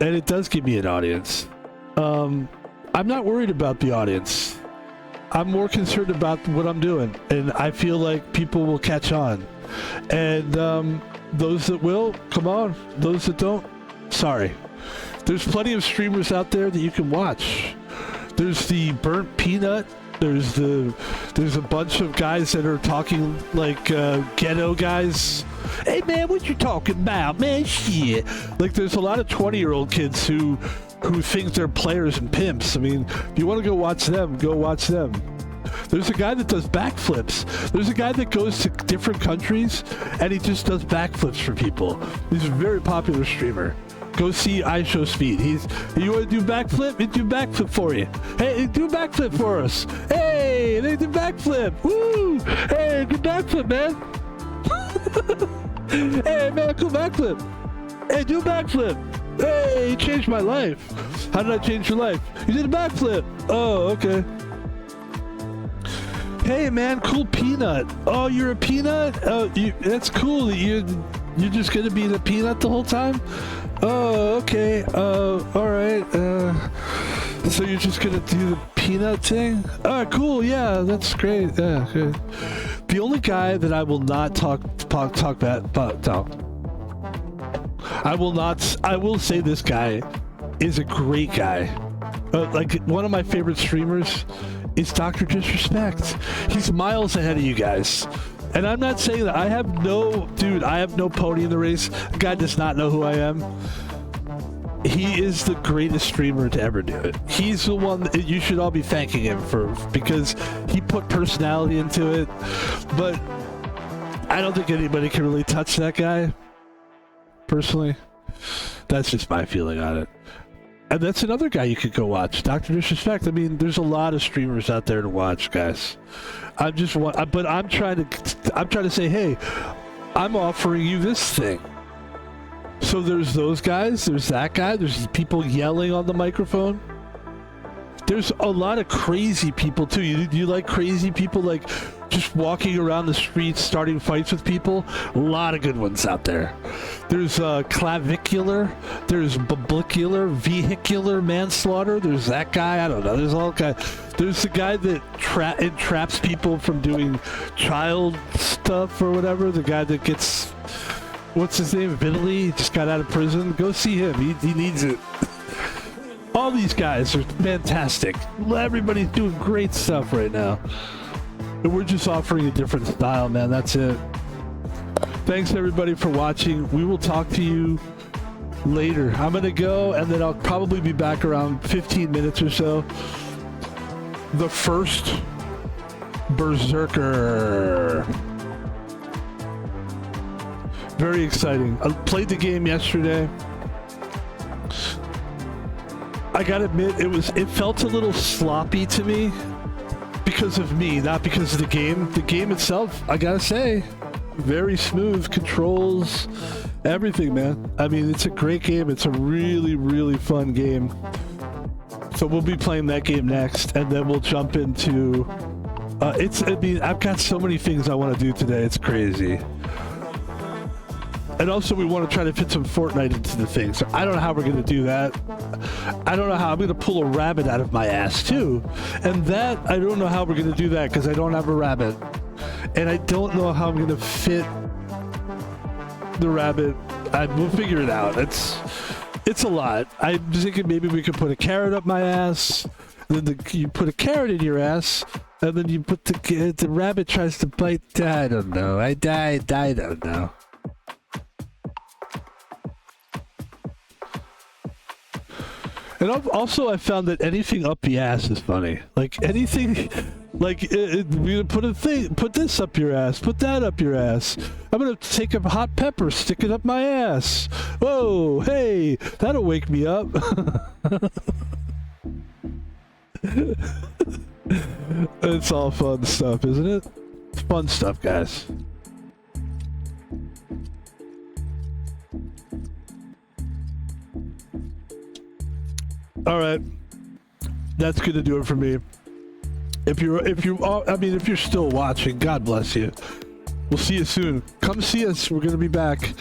S1: And it does give me an audience. I'm not worried about the audience. I'm more concerned about what I'm doing. And I feel like people will catch on. And those that will, come on. Those that don't, sorry. There's plenty of streamers out there that you can watch. There's the Burnt Peanut. There's a bunch of guys that are talking like ghetto guys. Hey man, what you talking about, man? Shit. Like, there's a lot of 20-year-old kids who think they're players and pimps. I mean, if you want to go watch them, go watch them. There's a guy that does backflips. There's a guy that goes to different countries and he just does backflips for people. He's a very popular streamer. Go see iShowSpeed. You want to do backflip? He do backflip for you. Hey, do backflip for us. Hey, they do backflip. Woo! Hey, do backflip, man. Hey, man, cool backflip. Hey, do backflip. Hey, you changed my life. How did I change your life? You did a backflip. Oh, okay. Hey man, cool peanut. Oh, you're a peanut? Oh, that's cool. You're just gonna be the peanut the whole time? Oh, okay. All right. So you're just gonna do the peanut thing? Oh, cool. Yeah, that's great. Yeah, good. The only guy that I will not talk bad about. I will say this guy is a great guy. Like one of my favorite streamers is Dr. Disrespect. He's miles ahead of you guys. And I'm not saying that I have no pony in the race. The guy does not know who I am. He is the greatest streamer to ever do it. He's the one that you should all be thanking him because he put personality into it. But I don't think anybody can really touch that guy. Personally, that's just my feeling on it. And that's another guy you could go watch, Dr. Disrespect. I mean, there's a lot of streamers out there to watch, guys. I'm trying to say, hey, I'm offering you this thing. So there's those guys, there's that guy, there's people yelling on the microphone. There's a lot of crazy people too. You like crazy people, like just walking around the streets starting fights with people? A lot of good ones out there. There's clavicular, there's biblicular, vehicular manslaughter, there's that guy, I don't know, there's all kinds. There's the guy that entraps people from doing child stuff or whatever, the guy that gets, what's his name, Italy, just got out of prison. Go see him, he needs it. All these guys are fantastic. Everybody's doing great stuff right now. And we're just offering a different style, man. That's it. Thanks, everybody, for watching. We will talk to you later. I'm going to go, and then I'll probably be back around 15 minutes or so. The first Berserker. Very exciting. I played the game yesterday. I gotta admit, it felt a little sloppy to me because of me, not because of the game. The game itself, I gotta say, very smooth controls, everything, man. I mean, it's a great game. It's a really, really fun game. So we'll be playing that game next, and then we'll jump into. I've got so many things I want to do today. It's crazy. And also, we want to try to fit some Fortnite into the thing. So I don't know how we're going to do that. I don't know how I'm going to pull a rabbit out of my ass, too. And that, I don't know how we're going to do that because I don't have a rabbit. And I don't know how I'm going to fit the rabbit. We'll figure it out. It's a lot. I'm thinking maybe we could put a carrot up my ass. Then you put a carrot in your ass. And then you put the rabbit tries to bite. I don't know. I don't know. And also, I found that anything up the ass is funny. Like anything, like we put this up your ass, put that up your ass. I'm gonna take a hot pepper, stick it up my ass. Whoa, hey, that'll wake me up. It's all fun stuff, isn't it? It's fun stuff, guys. All right, that's gonna do it for me. If you're still watching, God bless you. We'll see you soon. Come see us. We're gonna be back.